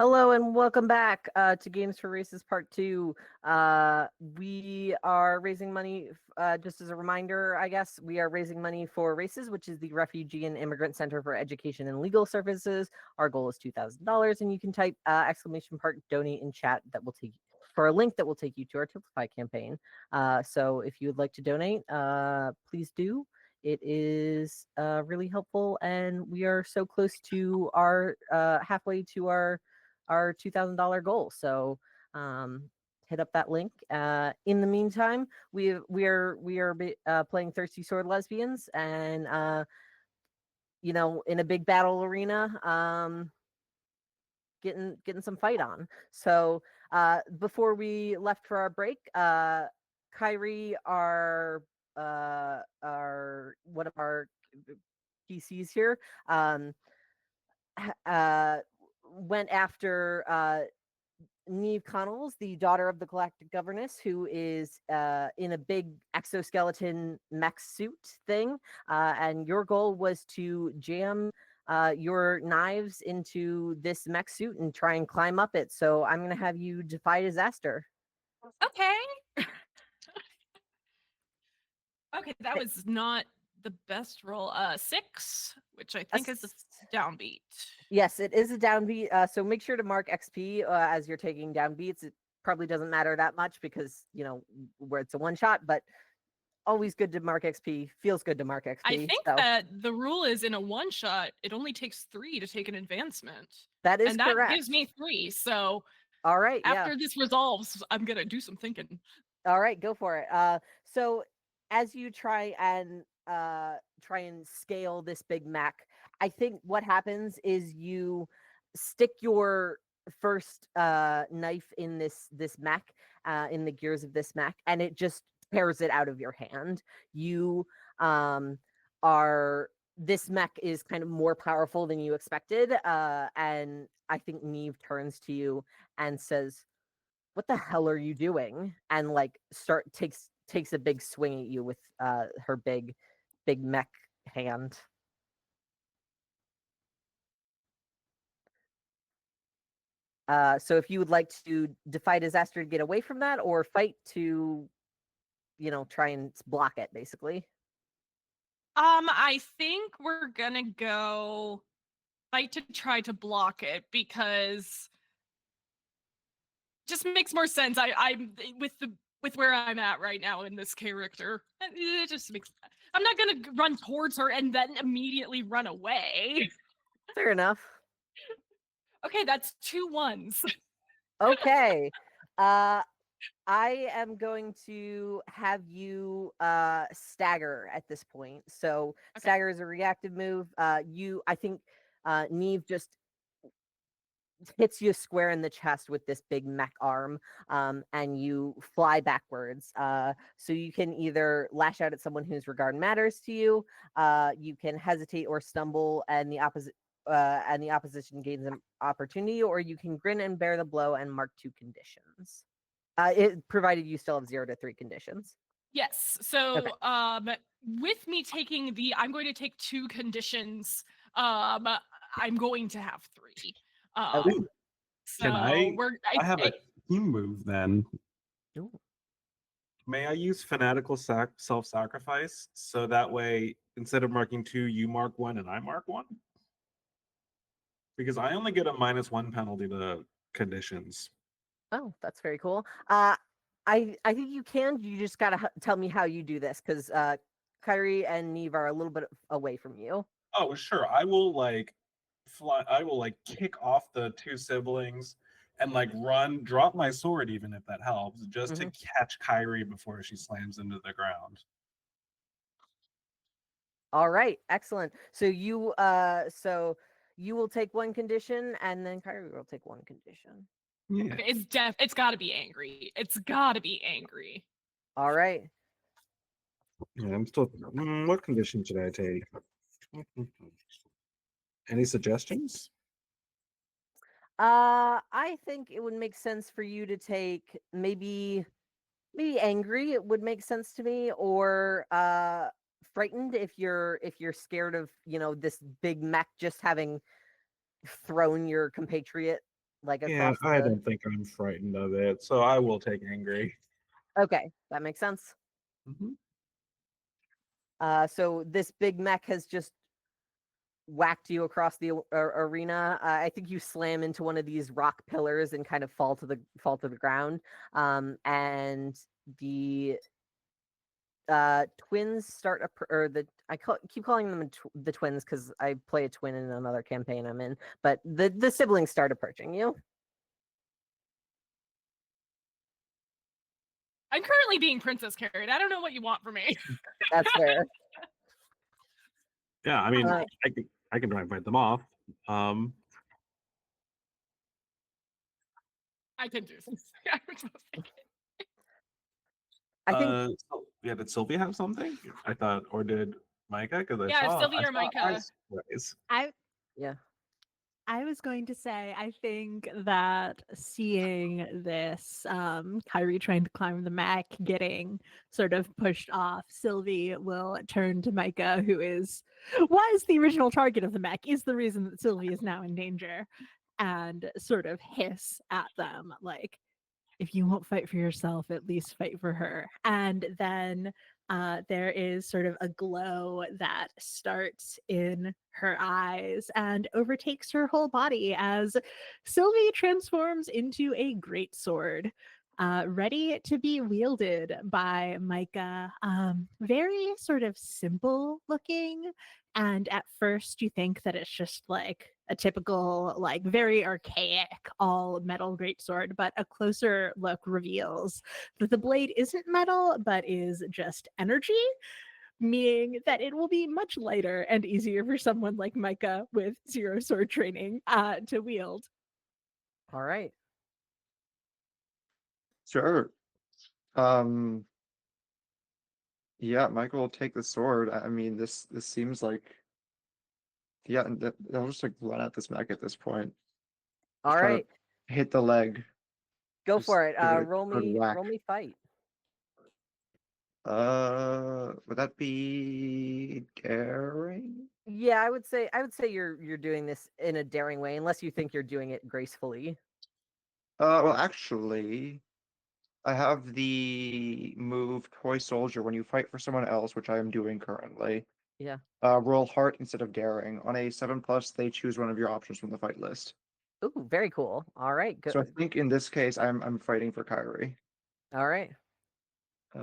Hello and welcome back to Games for Races Part 2. We are raising money, just as a reminder, I guess, we are raising money for Races, which is the Refugee and Immigrant Center for Education and Legal Services. Our goal is $2,000, and you can type exclamation part donate in chat that will take for a link that will take you to our Ttrpg campaign. So if you would like to donate, please do. It is really helpful, and we are so close to our halfway to our $2,000 goal. So hit up that link. In the meantime, we are playing Thirsty Sword Lesbians, and in a big battle arena, getting some fight on. So before we left for our break, Kyrie, our one of our PCs here, went after Neve Connells, the daughter of the Galactic Governess, who is in a big exoskeleton mech suit thing. And your goal was to jam your knives into this mech suit and try and climb up it. So I'm going to have you defy disaster. Okay. Okay, that was not the best roll. 6, which I think is a downbeat. Yes, it is a downbeat. So make sure to mark XP as you're taking downbeats. It probably doesn't matter that much because, where it's a one shot, but always good to mark XP. Feels good to mark XP. I think that the rule is in a one shot, it only takes 3 to take an advancement. That is and that correct. gives me 3. So all right, after this resolves, I'm gonna do some thinking. All right, go for it. So as you try and scale this big mech, I think what happens is you stick your first knife in this mech, in the gears of this mech, and it just tears it out of your hand. You this mech is kind of more powerful than you expected, and I think Neve turns to you and says, "What the hell are you doing?" And takes a big swing at you with her big mech hand. So if you would like to defy disaster to get away from that, or fight to, try and block it, basically. I think we're gonna go fight to try to block it because just makes more sense. I'm with where I'm at right now in this character. It just makes. I'm not gonna run towards her and then immediately run away. Fair enough. Okay, that's 2 1s. Okay. I am going to have you stagger at this point. So stagger is a reactive move. I think Neve just hits you square in the chest with this big mech arm, and you fly backwards. So you can either lash out at someone whose regard matters to you, you can hesitate or stumble, and the opposition gains an opportunity, or you can grin and bear the blow and mark 2 conditions. It provided you still have 0 to 3 conditions. Yes. So with me taking I'm going to take 2 conditions. I'm going to have 3. Okay. So Can I have a I team move then? Ooh. May I use fanatical self-sacrifice so that way instead of marking 2, you mark 1 and I mark 1? Because I only get a -1 penalty to conditions. Oh, that's very cool. I think you can. You just gotta tell me how you do this, because Kyrie and Neve are a little bit away from you. Oh, sure. I will fly. I will kick off the 2 siblings and run, drop my sword even if that helps, just to catch Kyrie before she slams into the ground. All right, excellent. So you will take 1 condition, and then Kyrie will take 1 condition. Yeah. Okay, it's got to be angry. It's got to be angry. All right. Yeah, I'm still. What condition should I take? Any suggestions? I think it would make sense for you to take maybe angry. It would make sense to me, or frightened if you're scared of this big mech just having thrown your compatriot like Yeah, across I the. don't think I'm frightened of it, so I will take angry. Okay, that makes sense. Mhm. So this big mech has just whacked you across the arena. I think you slam into one of these rock pillars and kind of fall to the ground. And the twins start or the keep calling them the twins because I play a twin in another campaign I'm in. But the siblings start approaching you. I'm currently being princess carried. I don't know what you want from me. That's fair. Yeah, I mean, Uh, I can try and fight them off. Um, I can do something. I was just thinking. I think yeah, did Sylvia have something? I thought, or did Micah? Because Yeah, if I Sylvia or saw Micah. eyes raise. yeah. I was going to say, I think that seeing this, Kyrie trying to climb the mech, getting sort of pushed off, Sylvie will turn to Micah, who was the original target of the mech, is the reason that Sylvie is now in danger, and sort of hiss at them, like, if you won't fight for yourself, at least fight for her. And then there is sort of a glow that starts in her eyes and overtakes her whole body as Sylvie transforms into a great sword. Ready to be wielded by Micah. Very sort of simple looking. And at first, you think that it's just like a typical, like very archaic, all metal greatsword, but a closer look reveals that the blade isn't metal, but is just energy, meaning that it will be much lighter and easier for someone like Micah with zero sword training to wield. All right. Sure. Um, yeah, Michael will take the sword. I mean, this seems like, yeah, they'll just like run at this mech at this point. All Just try right. to hit the leg. Go Just for it. give it a Roll good me. whack. Roll me fight. Would that be daring? Yeah, I would say you're doing this in a daring way, unless you think you're doing it gracefully. Well, actually, I have the move Toy Soldier when you fight for someone else, which I am doing currently. Yeah. Roll heart instead of daring. On a 7+, they choose one of your options from the fight list. Ooh, very cool. All right, So I good. think in this case, I'm fighting for Kyrie. All right. I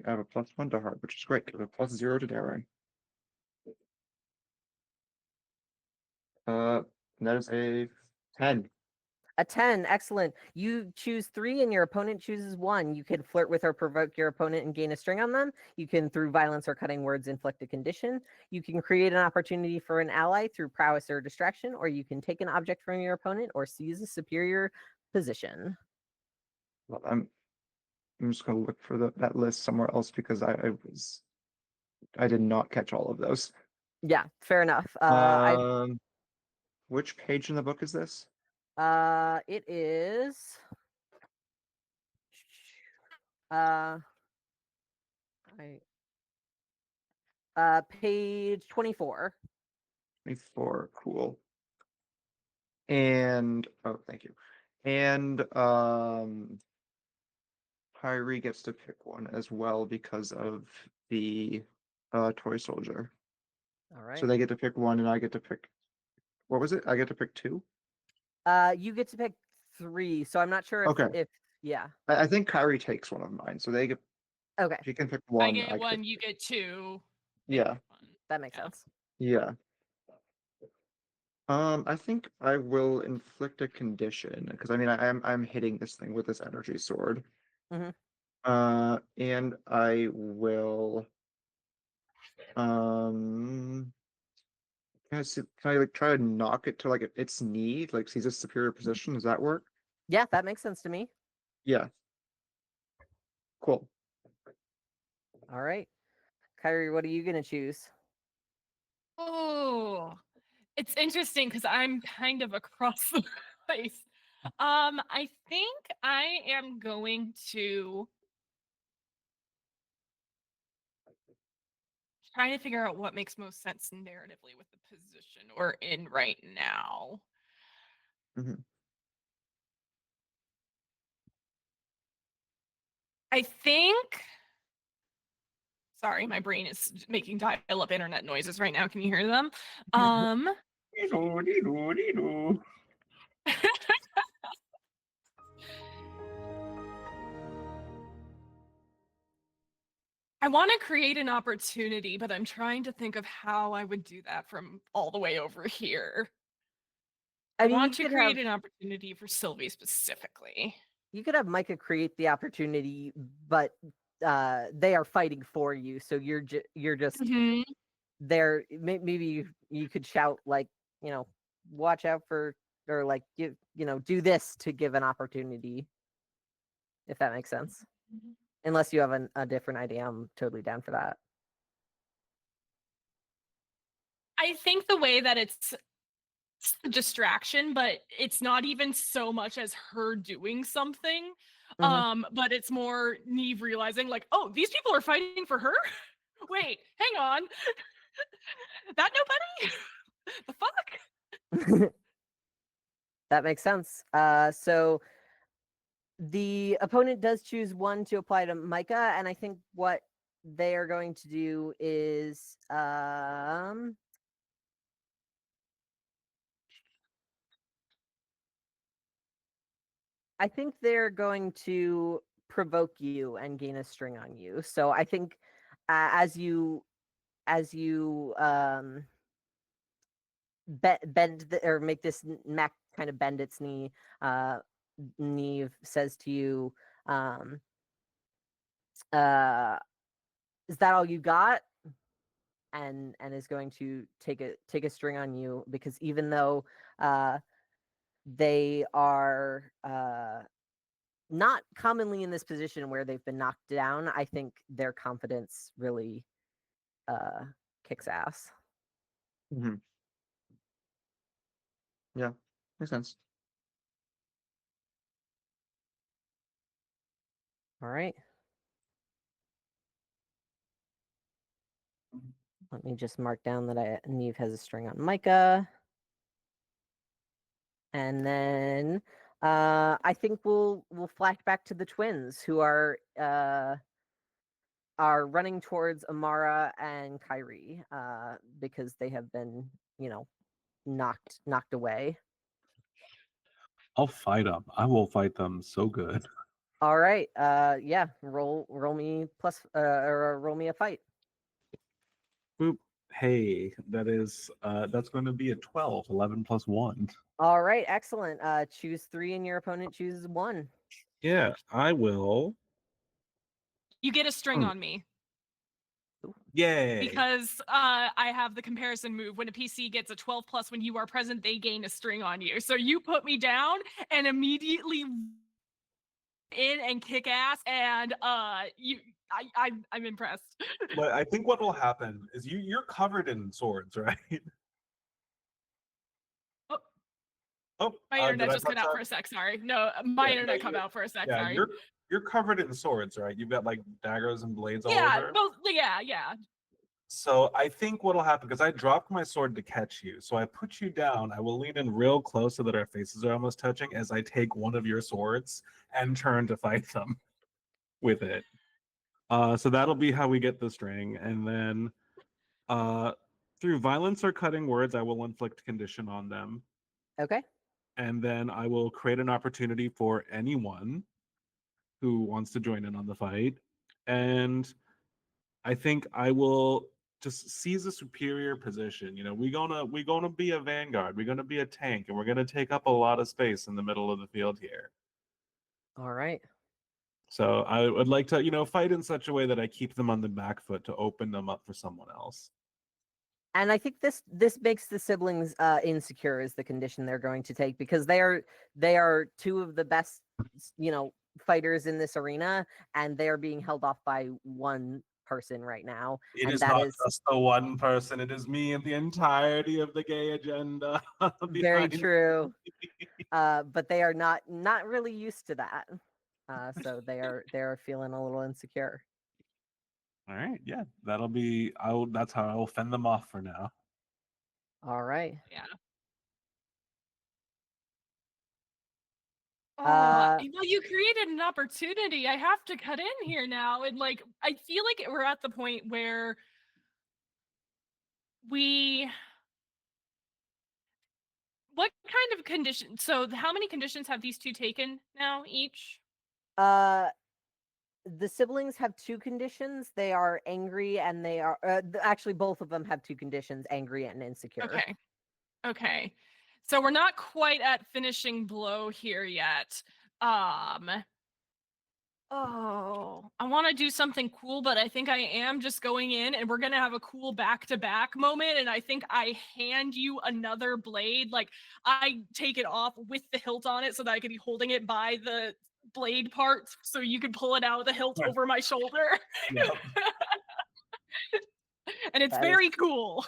have a +1 to heart, which is great because a +0 to daring. And that is a 10. A 10, excellent. You choose 3 and your opponent chooses 1. You can flirt with or provoke your opponent and gain a string on them. You can, through violence or cutting words, inflict a condition. You can create an opportunity for an ally through prowess or distraction, or you can take an object from your opponent or seize a superior position. Well, I'm just gonna look for that list somewhere else because I did not catch all of those. Yeah, fair enough. Which page in the book is this? It is uh page 24. 24, cool. And oh, thank you. And Kyrie gets to pick one as well because of the toy soldier. All So right. they get to pick one and I get to pick, what was it? I get to pick 2? You get to pick 3, so I'm not sure Okay. if yeah. I think Kyrie takes one of mine. So they get, Okay, she can pick I one. get I one, get you get 2. Yeah. that makes Yeah. sense. Yeah. I think I will inflict a condition because I mean I'm hitting this thing with this energy sword. Mhm. And I will um can I like try to knock it to like its knee, like seize a superior position? Does that work? Yeah, that makes sense to me. Yeah. Cool. All right. Kyrie, what are you going to choose? Oh, it's interesting because I'm kind of across the place. I think I am going to trying to figure out what makes most sense narratively with the position we're in right now. Mhm. I think. Sorry, my brain is making dial-up internet noises right now. Can you hear them? I want to create an opportunity, but I'm trying to think of how I would do that from all the way over here. I mean, want you to could create have an opportunity for Sylvie specifically. Micah create the opportunity, but they are fighting for you, so you're just Mhm. there. Maybe you could shout like, watch out for, or like give, do this to give an opportunity, if that makes sense. Unless you have a different idea, I'm totally down for that. I think the way that it's a distraction, but it's not even so much as her doing something. But it's more Neve realizing, like, oh, these people are fighting for her? Wait, hang on. That nobody? The fuck? That makes sense. So the opponent does choose one to apply to Micah, and I think what they are going to do is I think they're going to provoke you and gain a string on you. So I think as you bend or make this Mac kind of bend its knee, Neve says to you, is that all you got? And is going to take a string on you, because even though they are not commonly in this position where they've been knocked down, I think their confidence really kicks ass. Hmm. Yeah, makes sense. All right. Let me just mark down that Neve has a string on Micah. And then I think we'll flash back to the twins, who are running towards Amara and Kyrie because they have been, knocked away. I'll fight them. I will fight them so good. All right. Yeah. Roll me plus or roll me a fight. Boop. Hey, that's going to be a 12, 11 plus 1. All right. Excellent. Choose 3 and your opponent chooses 1. Yeah, I will. You get a string on me. Yay. Because I have the comparison move. When a PC gets a 12 plus when you are present, they gain a string on you. So you put me down and immediately in and kick ass, and I'm impressed. But I think what will happen is you're covered in swords, right? Oh, My did internet I just cut touch out that? for a sec. Sorry. No, my Yeah, internet cut out for a sec. Yeah, Sorry. you're covered in swords, right? You've got like daggers and blades all Yeah, over. both. Yeah. So I think what'll happen, because I dropped my sword to catch you, so I put you down. I will lean in real close so that our faces are almost touching as I take one of your swords and turn to fight them with it. So that'll be how we get the string, and then through violence or cutting words, I will inflict condition on them. Okay. And then I will create an opportunity for anyone who wants to join in on the fight. And I think I will just seize a superior position. We're gonna be a vanguard. We're gonna be a tank, and we're gonna take up a lot of space in the middle of the field here. All right. So I would like to, fight in such a way that I keep them on the back foot to open them up for someone else. And I think this makes the siblings insecure, is the condition they're going to take, because they are 2 of the best, fighters in this arena, and they are being held off by one person right now. It and is that not is just the one person. It is me and the entirety of the gay agenda. very behind true. But they are not really used to that. So they are feeling a little insecure. All right, yeah, that's how I will fend them off for now. All right. Yeah. You created an opportunity. I have to cut in here now. And like, I feel like we're at the point where what kind of condition? So how many conditions have these two taken now each? The siblings have 2 conditions. They are angry and they are actually both of them have 2 conditions, angry and insecure. Okay. Okay. So we're not quite at finishing blow here yet. Oh, I want to do something cool, but I think I am just going in and we're going to have a cool back-to-back moment. And I think I hand you another blade. Like, I take it off with the hilt on it so that I could be holding it by the blade parts so you could pull it out with the hilt Right. over my shoulder. Yep. And it's That very is- cool.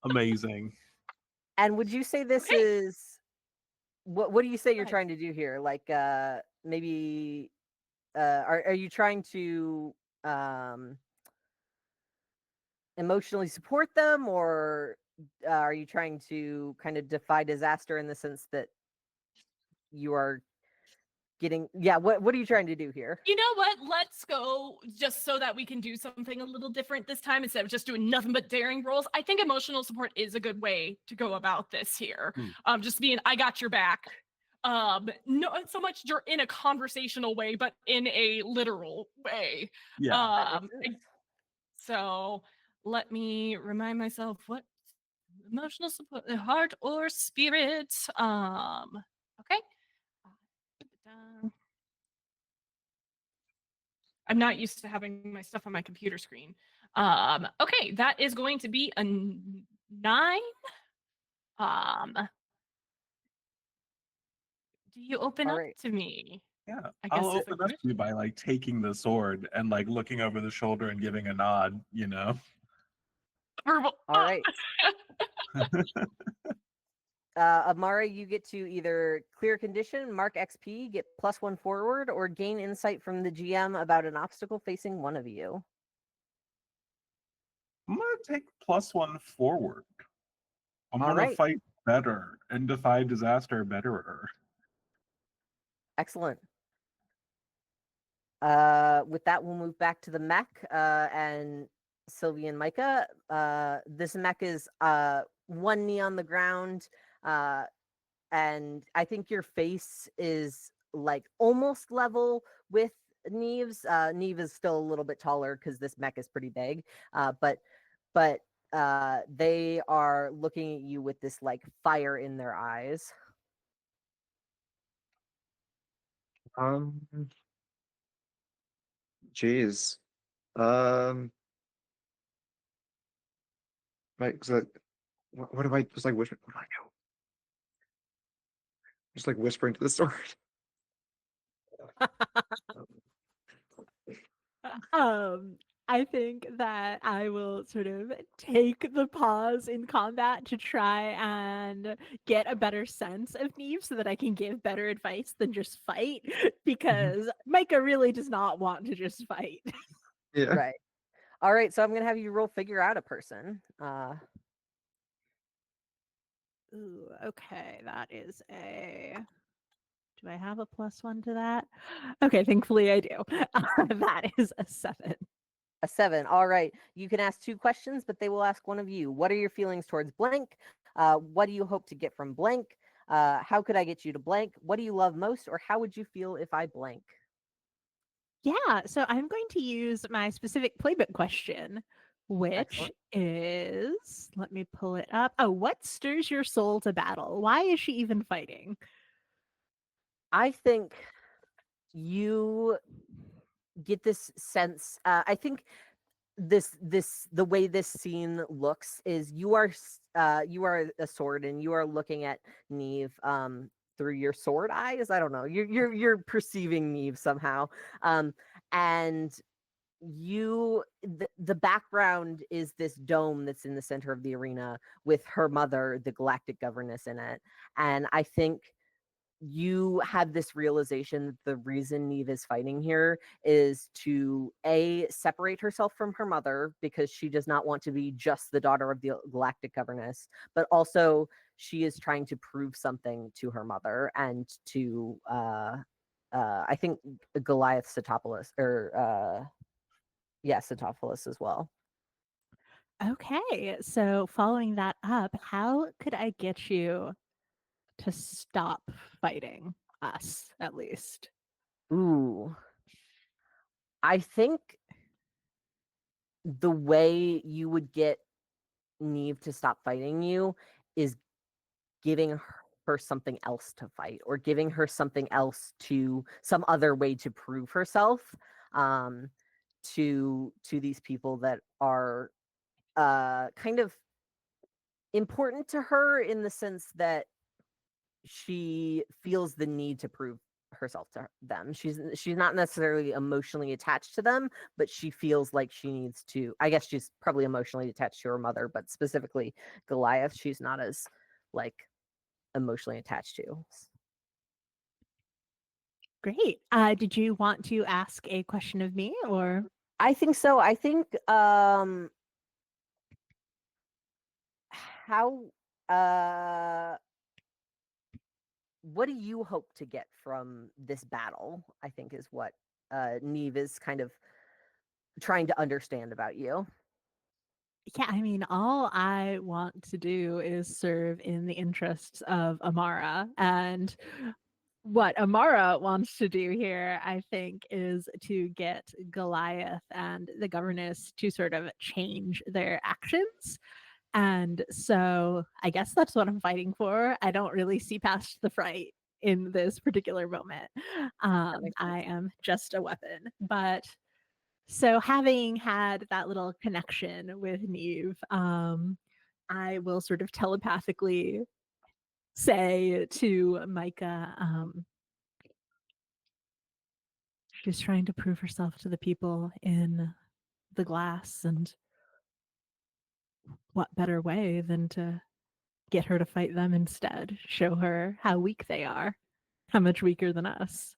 Amazing. And would you say this Okay. is what do you say you're ahead. trying to do here? Like maybe are you trying to emotionally support them, or are you trying to kind of defy disaster in the sense that you are getting what are you trying to do here? You know what? Let's go just so that we can do something a little different this time instead of just doing nothing but daring rolls. I think emotional support is a good way to go about this here. Just being, I got your back. Not so much you're in a conversational way, but in a literal way. Yeah. That makes sense. So let me remind myself what emotional support, heart or spirit. Okay. Put it down. I'm not used to having my stuff on my computer screen. Okay, that is going to be a 9. Do you open All up right. to me? Yeah. I I'll guess is the open up to you by like taking the sword and like looking over the shoulder and giving a nod, you know? verbal. All right. Amara, you get to either clear condition, mark XP, get +1 forward, or gain insight from the GM about an obstacle facing one of you. I'm gonna take +1 forward. I'm All gonna right. fight better and defy disaster betterer. Excellent. With that, we'll move back to the mech and Sylvie and Micah. This mech is one knee on the ground, and I think your face is like almost level with Neve's. Neve is still a little bit taller because this mech is pretty big, but they are looking at you with this like fire in their eyes. Jeez. Right, what am I just like whispering? What do I do? Just like whispering to the sword. I think that I will sort of take the pause in combat to try and get a better sense of Neve so that I can give better advice than just fight, because Micah really does not want to just fight. Yeah. Right. All right. So I'm gonna have you roll figure out a person. Ooh, okay, that is a. Do I have a +1 to that? Okay, thankfully I do. That is a 7. A 7. All right. You can ask 2 questions, but they will ask one of you. What are your feelings towards blank? What do you hope to get from blank? How could I get you to blank? What do you love most? Or how would you feel if I blank? Yeah, so I'm going to use my specific playbook question, which Excellent. is, let me pull it up. Oh, what stirs your soul to battle? Why is she even fighting? I think you get this sense. I think the way this scene looks is you are a sword and you are looking at Neve through your sword eyes. I don't know. You're perceiving Neve somehow. And the background is this dome that's in the center of the arena with her mother, the galactic governess, in it. And I think you had this realization that the reason Neve is fighting here is to separate herself from her mother because she does not want to be just the daughter of the galactic governess, but also she is trying to prove something to her mother and to I think Goliath Sitopoulos or Sitopoulos as well. Okay, so following that up, how could I get you to stop fighting us, at least? Ooh. I think the way you would get Neve to stop fighting you is giving her something else to fight, or giving her something else to some other way to prove herself um, to these people that are kind of important to her, in the sense that she feels the need to prove herself to them. She's not necessarily emotionally attached to them, but she feels like she needs to. I guess she's probably emotionally attached to her mother, but specifically Goliath, she's not as like emotionally attached to. Great. Did you want to ask a question of me, or? I think so. I think how what do you hope to get from this battle? I think is what Neve is kind of trying to understand about you. Yeah, I mean, all I want to do is serve in the interests of Amara. And what Amara wants to do here, I think, is to get Goliath and the governess to sort of change their actions. And so I guess that's what I'm fighting for. I don't really see past the fright in this particular moment. makes I sense. am just a weapon. But so having had that little connection with Neve, I will sort of telepathically say to Micah, she's trying to prove herself to the people in the glass, and what better way than to get her to fight them instead? Show her how weak they are, how much weaker than us.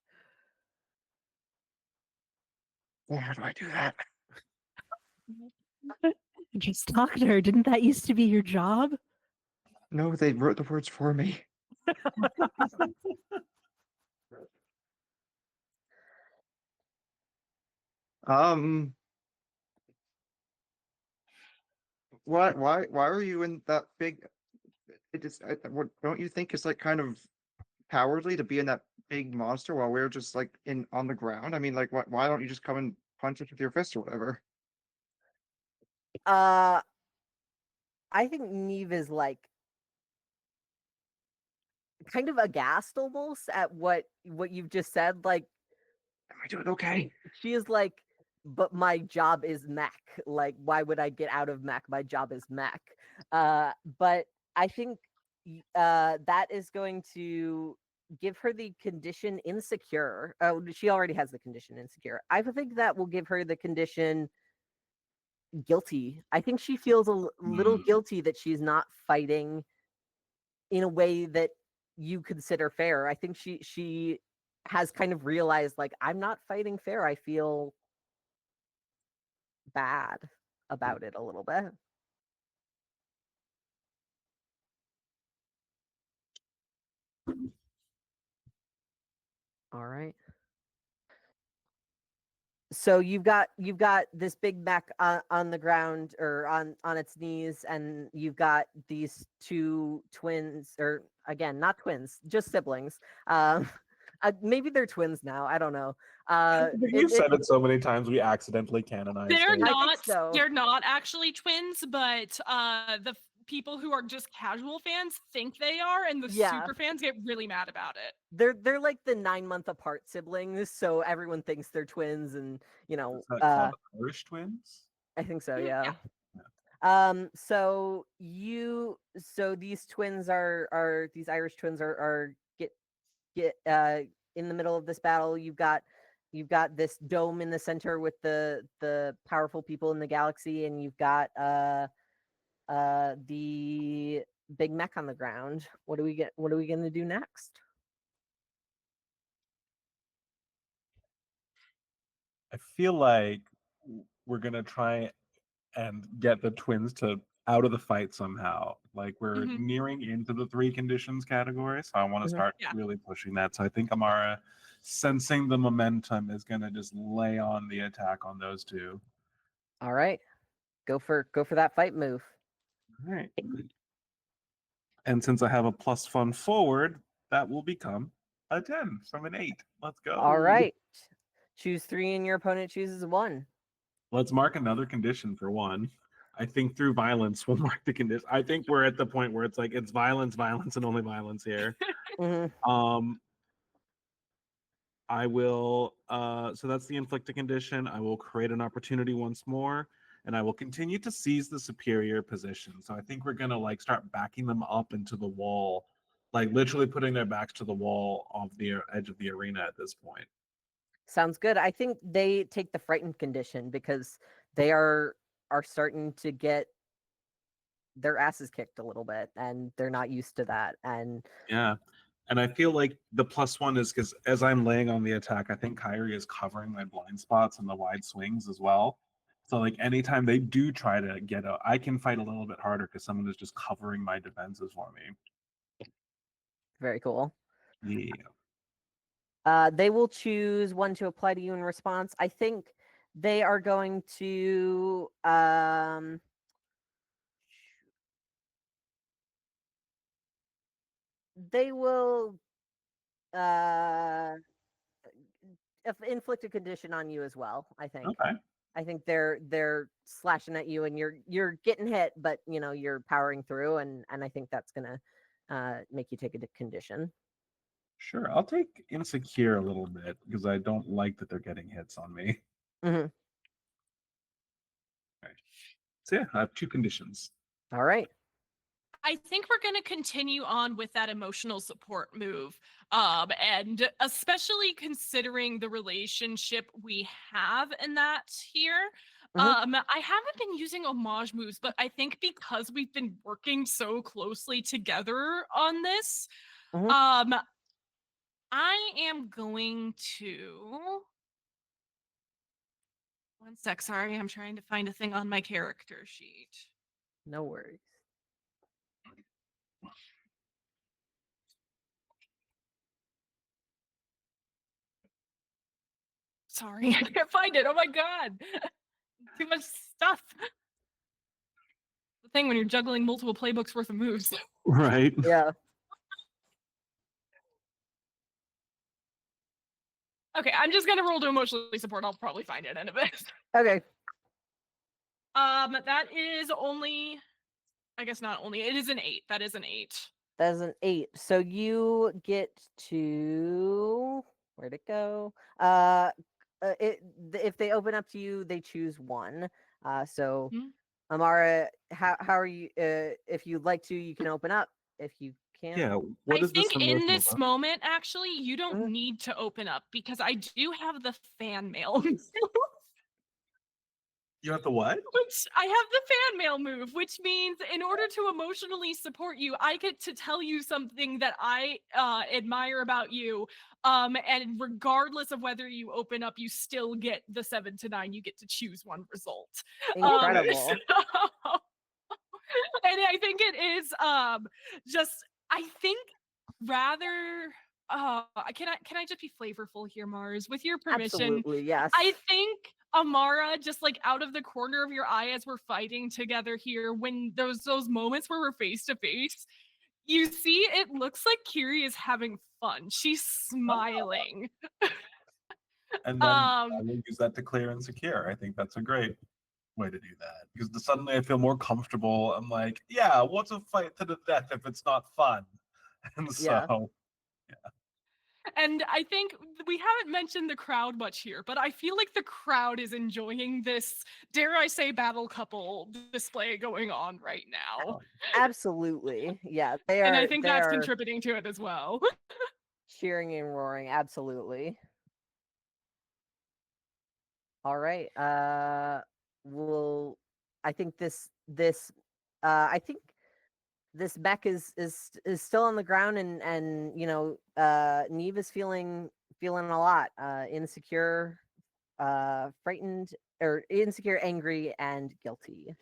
Yeah, how do I do that? Just talk to her. Didn't that used to be your job? No, they wrote the words for me. Um, why are you in that big? It is. What don't you think is like kind of cowardly to be in that big monster while we're just like in on the ground? I mean, like, why don't you just come and punch us with your fist or whatever? Uh, I think Neve is like kind of aghast almost at what you've just said. Like, Am I doing okay? she is like, but my job is mech. Like, why would I get out of mech? My job is mech. But I think that is going to give her the condition insecure. Oh, she already has the condition insecure. I think that will give her the condition guilty. I think she feels a little guilty that she's not fighting in a way that you consider fair. I think she has kind of realized, like, I'm not fighting fair. I feel bad about it a little bit. All right. So you've got this big mech on the ground, or on its knees, and you've got these two twins, or again, not twins, just siblings. Maybe they're twins now. I don't know. You've said it so many times we accidentally canonized They're it. I think not. so. They're not actually twins, but the people who are just casual fans think they are, and the Yeah. super fans get really mad about it. They're like the 9-month apart siblings, so everyone thinks they're twins, and Is that called Irish twins? I think so, Mm, yeah. So these twins are these Irish twins are get in the middle of this battle. You've got this dome in the center with the powerful people in the galaxy, and you've got the big mech on the ground. What are we gonna do next? I feel like we're gonna try and get the twins to out of the fight somehow. Like we're Mhm. nearing into the 3 conditions category, so I want to Mhm. start Yeah. really pushing that. So I think Amara, sensing the momentum, is gonna just lay on the attack on those 2. All right. Go for that fight move. All right. And since I have a +1 forward, that will become a 10 from an 8. Let's go. All right. Choose 3 and your opponent chooses 1. Let's mark another condition for 1. I think through violence we'll mark the condition. I think we're at the point where it's like it's violence, violence, and only violence here. Mhm. I will so that's the inflict a condition. I will create an opportunity once more, and I will continue to seize the superior position. So I think we're gonna like start backing them up into the wall, like literally putting their backs to the wall of the edge of the arena at this point. Sounds good. I think they take the frightened condition because they are starting to get their asses kicked a little bit and they're not used to that. And Yeah. And I feel like the +1 is because as I'm laying on the attack, I think Kyrie is covering my blind spots and the wide swings as well. So like anytime they do try to get out, I can fight a little bit harder because someone is just covering my defenses for me. very cool. Yeah. They will choose 1 to apply to you in response. I think they are going to they will uh inflict a condition on you as well, I think. Okay. I think they're slashing at you and you're getting hit, but you know, you're powering through and I think that's going to make you take a condition. Sure. I'll take insecure a little bit because I don't like that they're getting hits on me. Mhm. Okay. So yeah, I have 2 conditions. All right. I think we're going to continue on with that emotional support move. And especially considering the relationship we have in that here. Mhm. I haven't been using homage moves, but I think because we've been working so closely together on this, Mhm. I am going to. One sec, sorry, I'm trying to find a thing on my character sheet. No worries. Sorry, I can't find it. Oh my god. Too much stuff. The thing when you're juggling multiple playbooks worth of moves. Right. Yeah. Okay, I'm just gonna roll to emotionally support. I'll probably find it in a bit. Okay. That is only, I guess not only, it is an 8. That is an 8. That's an 8. So you get to where'd it go? If they open up to you, they choose 1. So Hmm? Amara, how are you? If you'd like to, you can open up. If you can't, Yeah. What I is this think in emotional this about? moment, actually, you don't Mhm. need to open up because I do have the fan mail. You have the what? Which I have the fan mail move, which means in order to emotionally support you, I get to tell you something that I admire about you. And regardless of whether you open up, you still get the 7 to 9. You get to choose one result. incredible. And I think it is just I think rather can I just be flavorful here, Mars, with your permission? Absolutely, yes. I think Amara, just like out of the corner of your eye as we're fighting together here, when those moments where we're face to face, you see it looks like Kiri is having fun. She's smiling. And then I will use that to clear insecure. I think that's a great way to do that because suddenly I feel more comfortable. I'm like, yeah, what's a fight to the death if it's not fun? And Yeah. so, And I think we haven't mentioned the crowd much here, but I feel like the crowd is enjoying this, dare I say, battle couple display going on right now. Absolutely. Yeah. And I think They that's are contributing to it as well. cheering and roaring. Absolutely. All right. Well, I think I think this mech is still on the ground and you know, Neve is feeling a lot insecure, frightened, or insecure, angry, and guilty.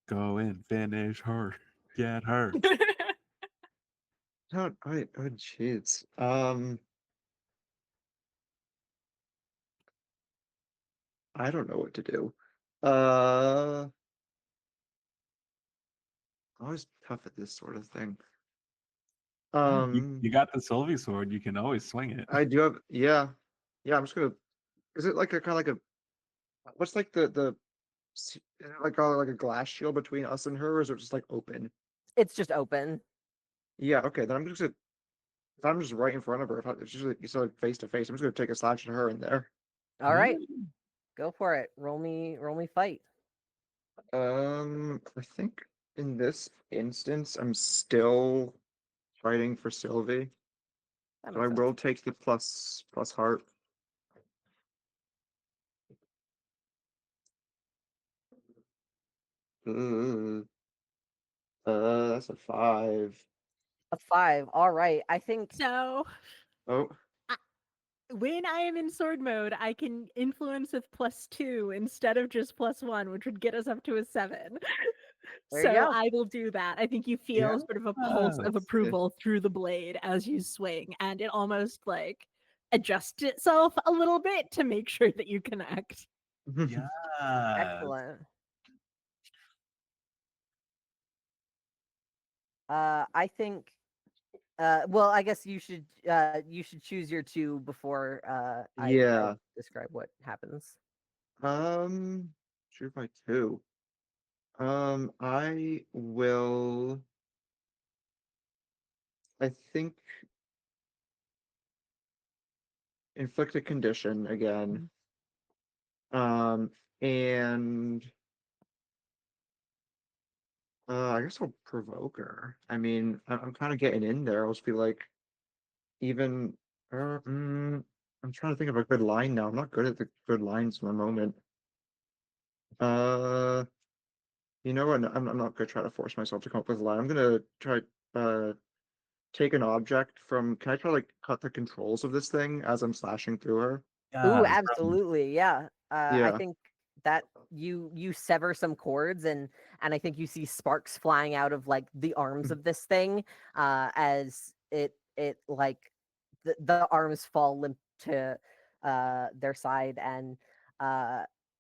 Go and finish her. Get her. Oh, jeez. I don't know what to do. Always tough at this sort of thing. You got the Sylvie sword. You can always swing it. I do have, yeah. I'm just gonna. Is it like a kind of like a? What's like is it like a glass shield between us and her, or is it just like open? It's just open. Yeah. Okay. Then I'm just gonna. If I'm just right in front of her, if she's like, so like face to face, I'm just gonna take a slash at her in there. All right, go for it. Roll me fight. I think in this instance, I'm still fighting for Sylvie. That So I makes will sense. take the plus heart. That's a 5. A 5. All right. I think So Oh, when I am in sword mode, I can influence with +2 instead of just +1, which would get us up to a 7. There you So go. I will do that. I think you feel sort of a pulse of Yes. approval through the blade as you swing, and it almost like adjusts itself a little bit to make sure that you connect. Yeah. excellent. I think. Well, I guess you should choose your 2 before I Yeah. describe what happens. Shoot by 2. I will. I think inflict a condition again. And I guess I'll provoke her. I mean, I'm kind of getting in there. I'll just be like, even. I'm trying to think of a good line now. I'm not good at the good lines in the moment. Uh, you know what? I'm not gonna try to force myself to come up with a line. I'm gonna try take an object from. Can I try like cut the controls of this thing as I'm slashing through her? Ooh, Yes. absolutely. Yeah. I Yeah. think that you sever some cords and I think you see sparks flying out of like the arms of this thing as it like the arms fall limp to their side and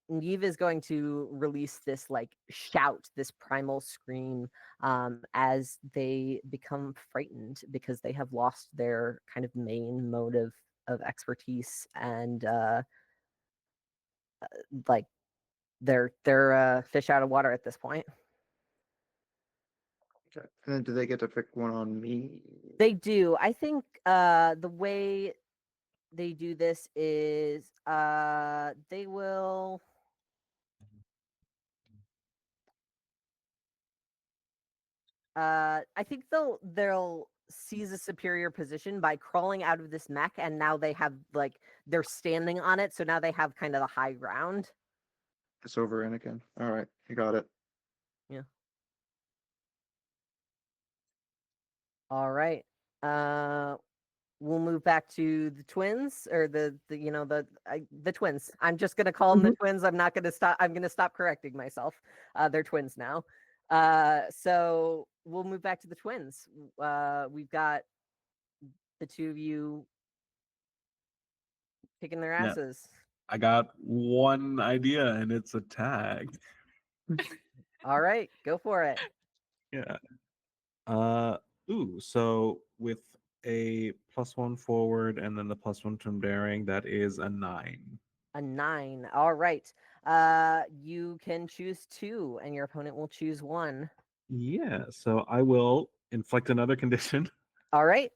Neve is going to release this like shout, this primal scream as they become frightened because they have lost their kind of main mode of expertise and like they're fish out of water at this point. Okay. And then do they get to pick one on me? They do. I think the way they do this is they will I think they'll seize a superior position by crawling out of this mech and now they have like they're standing on it, so now they have kind of the high ground. It's over in again. All right, you got it. Yeah. All right. We'll move back to the twins or the the twins. I'm just gonna call them the twins. I'm not gonna stop. I'm gonna stop correcting myself. They're twins now. So we'll move back to the twins. We've got the 2 of you kicking their Yeah. asses. I got one idea and it's a tag. All right, go for it. Yeah. So with a +1 forward and then the +1 from daring, that is a 9. A 9. All right. You can choose 2, and your opponent will choose 1. Yeah, so I will inflict another condition. All right.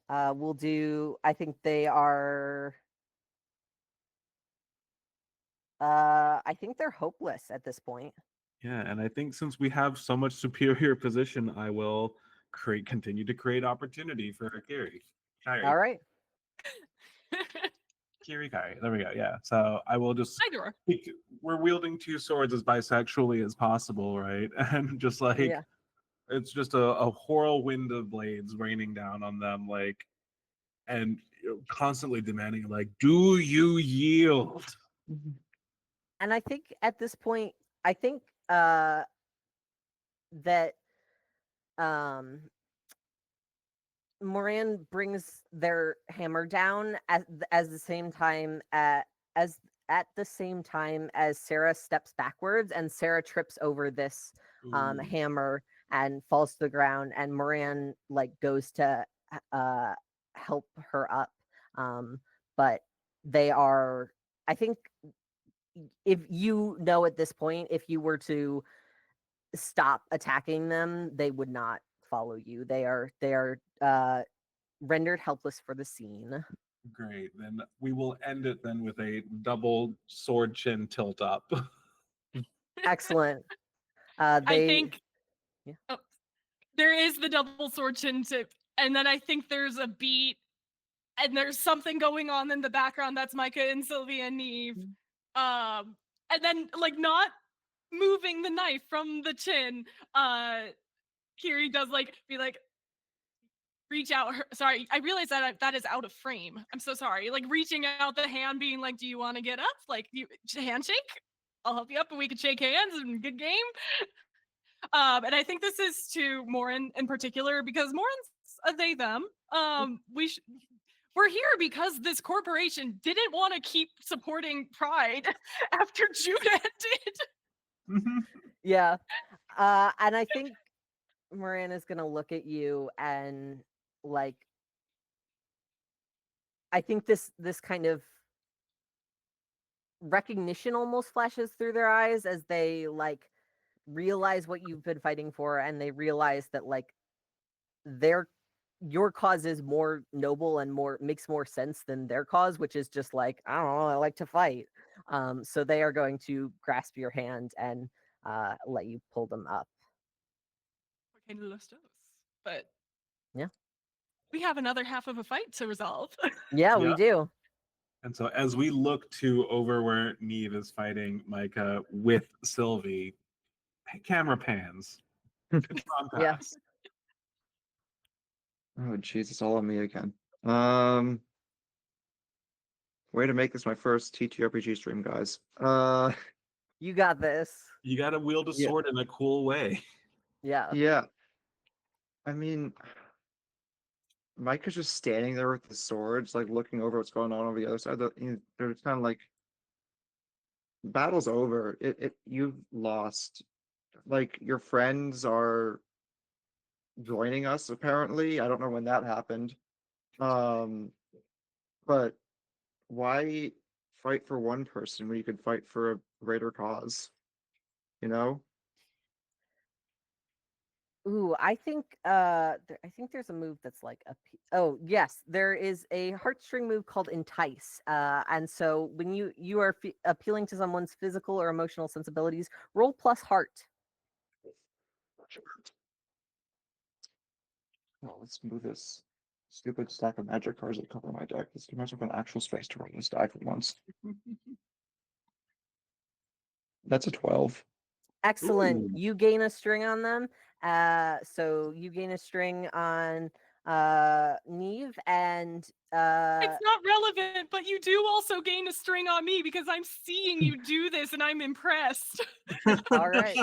We'll do. I think they are. I think they're hopeless at this point. Yeah, and I think since we have so much superior position, I will continue to create opportunity for Kiri. All right. Kiri. There we go. Yeah. So I will just Idor. we're wielding 2 swords as bisexually as possible, right? And just like Yeah. it's just a whirlwind of blades raining down on them, like and constantly demanding, like, do you yield? And I think at this point, I think that Moran brings their hammer down as the same time as at the same time as Sarah steps backwards, and Sarah trips over this Ooh. hammer and falls to the ground, and Moran like goes to help her up, but they are, I think, if you know at this point, if you were to stop attacking them, they would not follow you. They are rendered helpless for the scene. Great. Then we will end it then with a double sword chin tilt up. Excellent. I They think yeah. oh, there is the double sword chin tip, and then I think there's a beat, and there's something going on in the background. That's Micah and Sylvia and Neve. And then like not moving the knife from the chin, Kiri does like be like reach out her, sorry, I realize that that is out of frame. I'm so sorry. Like reaching out the hand, being like, do you want to get up? Like you handshake? I'll help you up and we could shake hands and good game. And I think this is to Morin in particular because Morin's a they them. We're here because this corporation didn't want to keep supporting Pride after Judah did. Yeah. And I think Mirana's gonna look at you and like I think this kind of recognition almost flashes through their eyes as they like realize what you've been fighting for, and they realize that like your cause is more noble and makes more sense than their cause, which is just like, I don't know, I like to fight. So they are going to grasp your hand and let you pull them up. Okay, Lustos. But yeah, we have another half of a fight to resolve. yeah, we Yeah. do. And so as we look to over where Neve is fighting Micah with Sylvie, camera pans. Patron Yeah. pass. Oh, jeez, it's all on me again. Way to make this my first TTRPG stream, guys. You got this. You gotta wield a Yeah. sword in a cool way. Yeah. Yeah. I mean, Micah's just standing there with the swords, like looking over what's going on over the other side. They're kind of like, battle's over. You've lost. Like your friends are joining us apparently. I don't know when that happened. But why fight for one person when you could fight for a greater cause? You know? Ooh, I think I think there's a move that's like oh yes, there is a heartstring move called Entice. And so when you are appealing to someone's physical or emotional sensibilities, roll plus heart. Well, let's move this stupid stack of magic cards that cover my deck. Let's give myself an actual space to roll this die for once. That's a 12. Excellent. Ooh. You gain a string on them. So you gain a string on Neve, and It's not relevant, but you do also gain a string on me because I'm seeing you do this and I'm impressed. all right.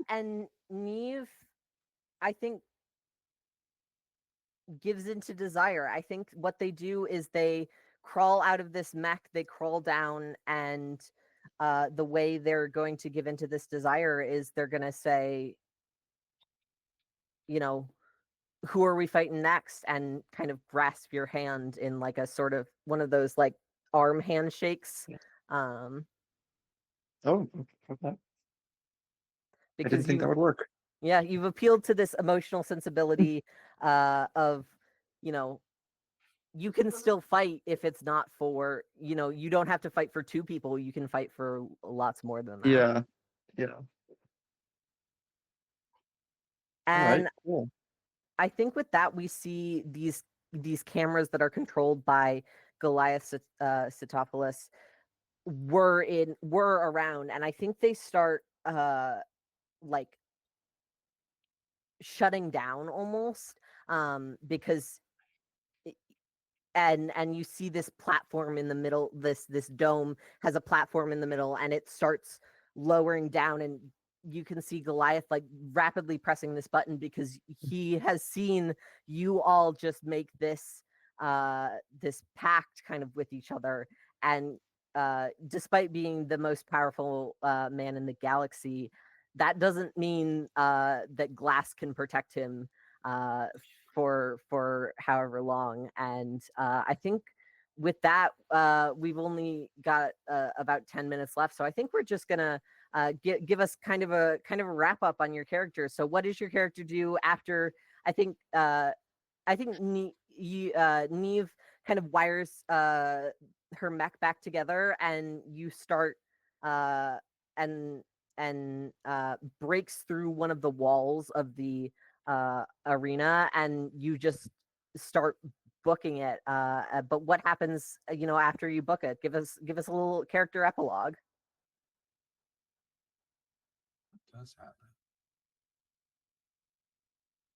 And Neve, I think, gives into desire. I think what they do is they crawl out of this mech, they crawl down, and the way they're going to give into this desire is they're going to say, you know, who are we fighting next? And kind of grasp your hand in like a sort of one of those like arm handshakes. Oh, okay. I Because didn't think that would work. yeah, you've appealed to this emotional sensibility of, you know, you can still fight if it's not for, you don't have to fight for two people. You can fight for lots more than that. Yeah. Yeah. All right. And Cool. I think with that, we see these cameras that are controlled by Goliath Sitopoulos were around, and I think they start like shutting down almost, because and you see this platform in the middle, this dome has a platform in the middle, and it starts lowering down, and you can see Goliath like rapidly pressing this button because he has seen you all just make this this pact kind of with each other, and despite being the most powerful man in the galaxy, that doesn't mean that glass can protect him for however long. And I think with that, we've only got about 10 minutes left, so I think we're just gonna give us kind of a wrap up on your character. So, what does your character do after? I think Neve kind of wires her mech back together, and you start and breaks through one of the walls of the arena, and you just start booking it. But what happens, after you book it? Give us a little character epilogue. What does happen?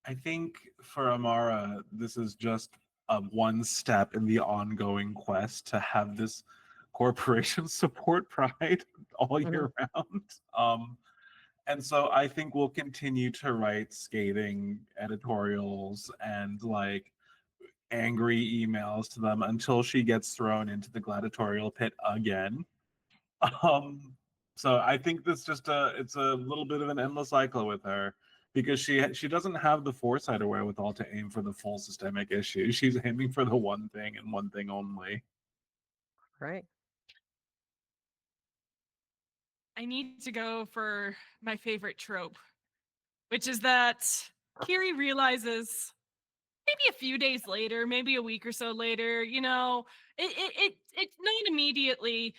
I think for Amara, this is just one step in the ongoing quest to have this corporation support Pride all year round. And so I think we'll continue to write scathing editorials and like angry emails to them until she gets thrown into the gladiatorial pit again. Um, so I think this it's a little bit of an endless cycle with her because she doesn't have the foresight or wherewithal to aim for the full systemic issue. She's aiming for the one thing and one thing only. Right. I need to go for my favorite trope, which is that Kiri realizes maybe a few days later, maybe a week or so later, it's not immediately.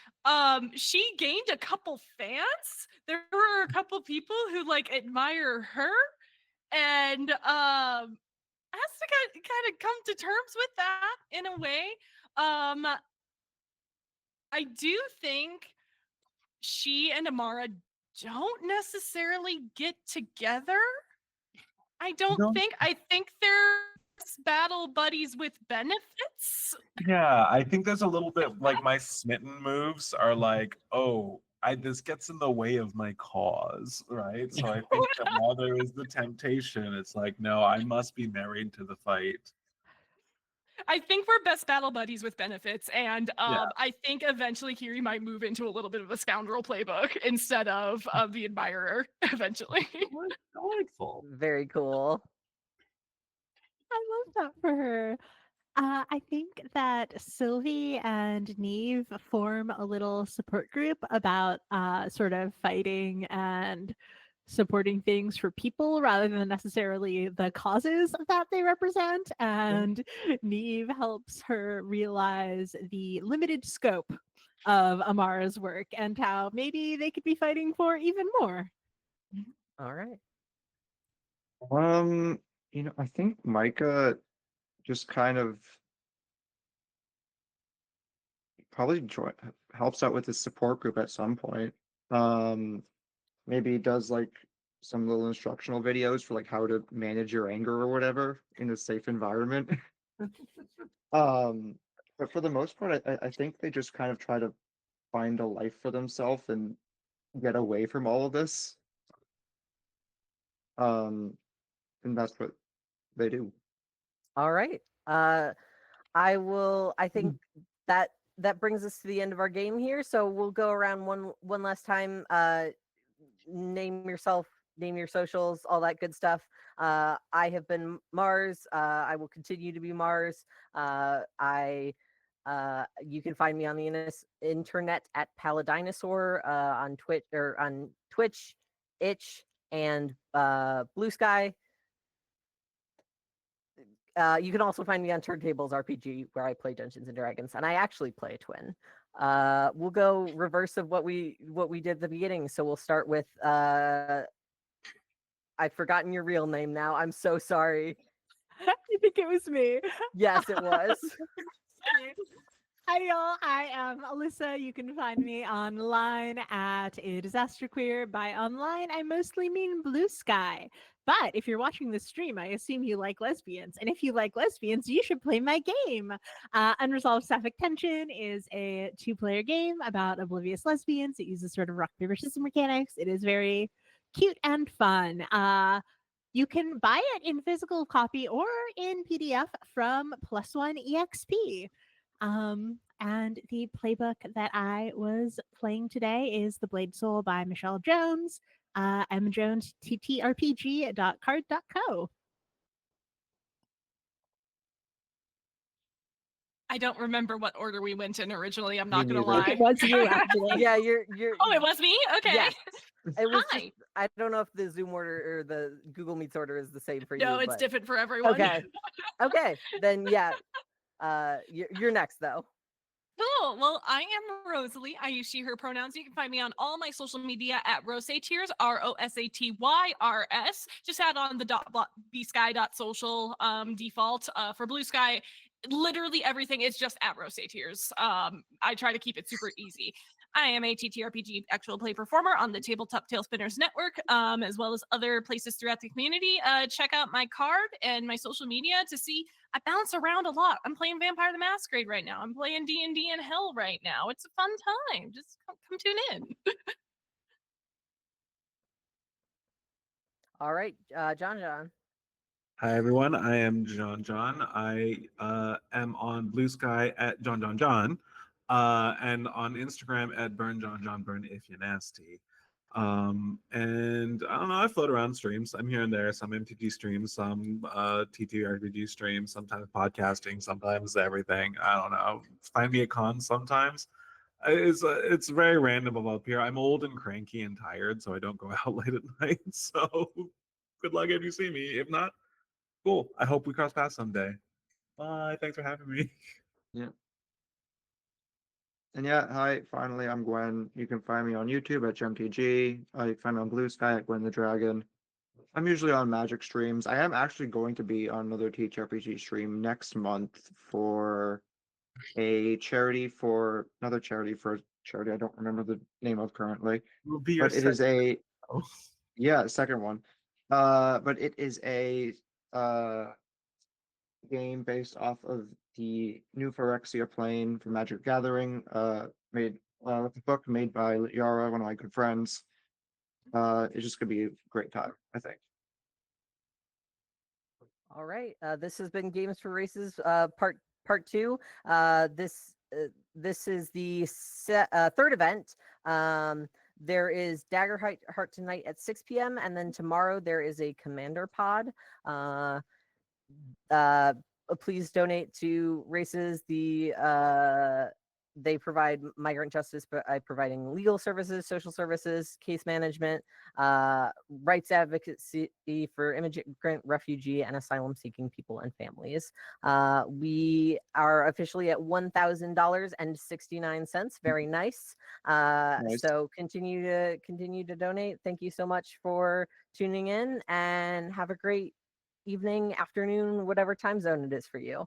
She gained a couple fans. There were a couple people who like admire her, and has to kind of come to terms with that in a way. I do think she and Amara don't necessarily get together. I think they're battle buddies with benefits. Yeah, I think there's a little bit like my smitten moves are like, oh, this gets in the way of my cause, right? So I think that while there is the temptation, it's like, no, I must be married to the fight. I think we're best battle buddies with benefits, and Yeah. I think eventually Kiri might move into a little bit of a scoundrel playbook instead of the admirer eventually. Delightful. Very cool. I love that for her. I think that Sylvie and Neve form a little support group about sort of fighting and supporting things for people rather than necessarily the causes that they represent. And Neve helps her realize the limited scope of Amara's work and how maybe they could be fighting for even more. All right. I think Micah just kind of probably helps out with his support group at some point. Maybe does like some little instructional videos for like how to manage your anger or whatever in a safe environment. But for the most part, I think they just kind of try to find a life for themselves and get away from all of this. And that's what they do. All right. I think that brings us to the end of our game here. So we'll go around one last time. Name yourself, name your socials, all that good stuff. I have been Mars. I will continue to be Mars. You can find me on the internet at Paladinosaur on Twitch, Itch, and Blue Sky. You can also find me on Turntables RPG, where I play Dungeons and Dragons, and I actually play a twin. We'll go reverse of what we did at the beginning. So we'll start with I've forgotten your real name now. I'm so sorry. I think it was me. Yes, it was. Hi y'all, I am Alyssa. You can find me online at A Disaster Queer. By online, I mostly mean Blue Sky. But if you're watching this stream, I assume you like lesbians. And if you like lesbians, you should play my game. Unresolved Sapphic Tension is a 2-player game about oblivious lesbians. It uses sort of rock, paper, scissors mechanics. It is very cute and fun. You can buy it in physical copy or in PDF from Plus One EXP. And the playbook that I was playing today is The Blade Soul by Michelle Jones, M. Jones, Ttrpg.card.co. I don't remember what order we went in originally. I'm Me not gonna neither. I think lie. it was you, actually. Yeah, you're. Oh, it was me. Okay. Yes. It was Hi. just, I don't know if the Zoom order or the Google Meets order is the same for you. No, it's but... different for everyone. Okay. Okay. Then yeah. You're next though. Cool. Well, I am Rosalie. I use she, her pronouns. You can find me on all my social media at Rosatyrs, ROSATYRS. Just add on the bsky.social default. For Blue Sky, literally everything is just at Rosatyrs. I try to keep it super easy. I am a TTRPG actual play performer on the Tabletop Tailspinners Network, as well as other places throughout the community. Check out my card and my social media to see. I bounce around a lot. I'm playing Vampire the Masquerade right now. I'm playing D&D in Hell right now. It's a fun time. Just come tune in. All right, John. Hi everyone, I am John. I am on Blue Sky at John, and on Instagram at Burn if you're nasty. And I don't know, I float around streams. I'm here and there, some MTG streams, some TTRPG streams, sometimes podcasting, sometimes everything. I don't know. Find me at cons sometimes. It's very random up here. I'm old and cranky and tired, so I don't go out late at night. So good luck if you see me. If not, cool. I hope we cross paths someday. Bye. Thanks for having me. And yeah, hi, finally, I'm Gwen. You can find me on YouTube at GemTG. You can find me on Blue Sky at Gwen the Dragon. I'm usually on Magic streams. I am actually going to be on another TTRPG stream next month for a charity for another charity for a charity I don't remember the name of currently. Will be your But it is a Oh. yeah, second one. But it is a game based off of the new Phyrexia plane from Magic Gathering, made with a book made by Yara, one of my good friends. It's just gonna be a great time, I think. All right. This has been Games for Races, part 2. This is the third event. There is Dagger Heart tonight at 6 p.m. and then tomorrow there is a Commander Pod. Please donate to Races. They provide migrant justice by providing legal services, social services, case management, rights advocacy for immigrant, refugee, and asylum-seeking people and families. We are officially at $1,000.69. Very nice. Nice. So continue to donate. Thank you so much for tuning in, and have a great evening, afternoon, whatever time zone it is for you.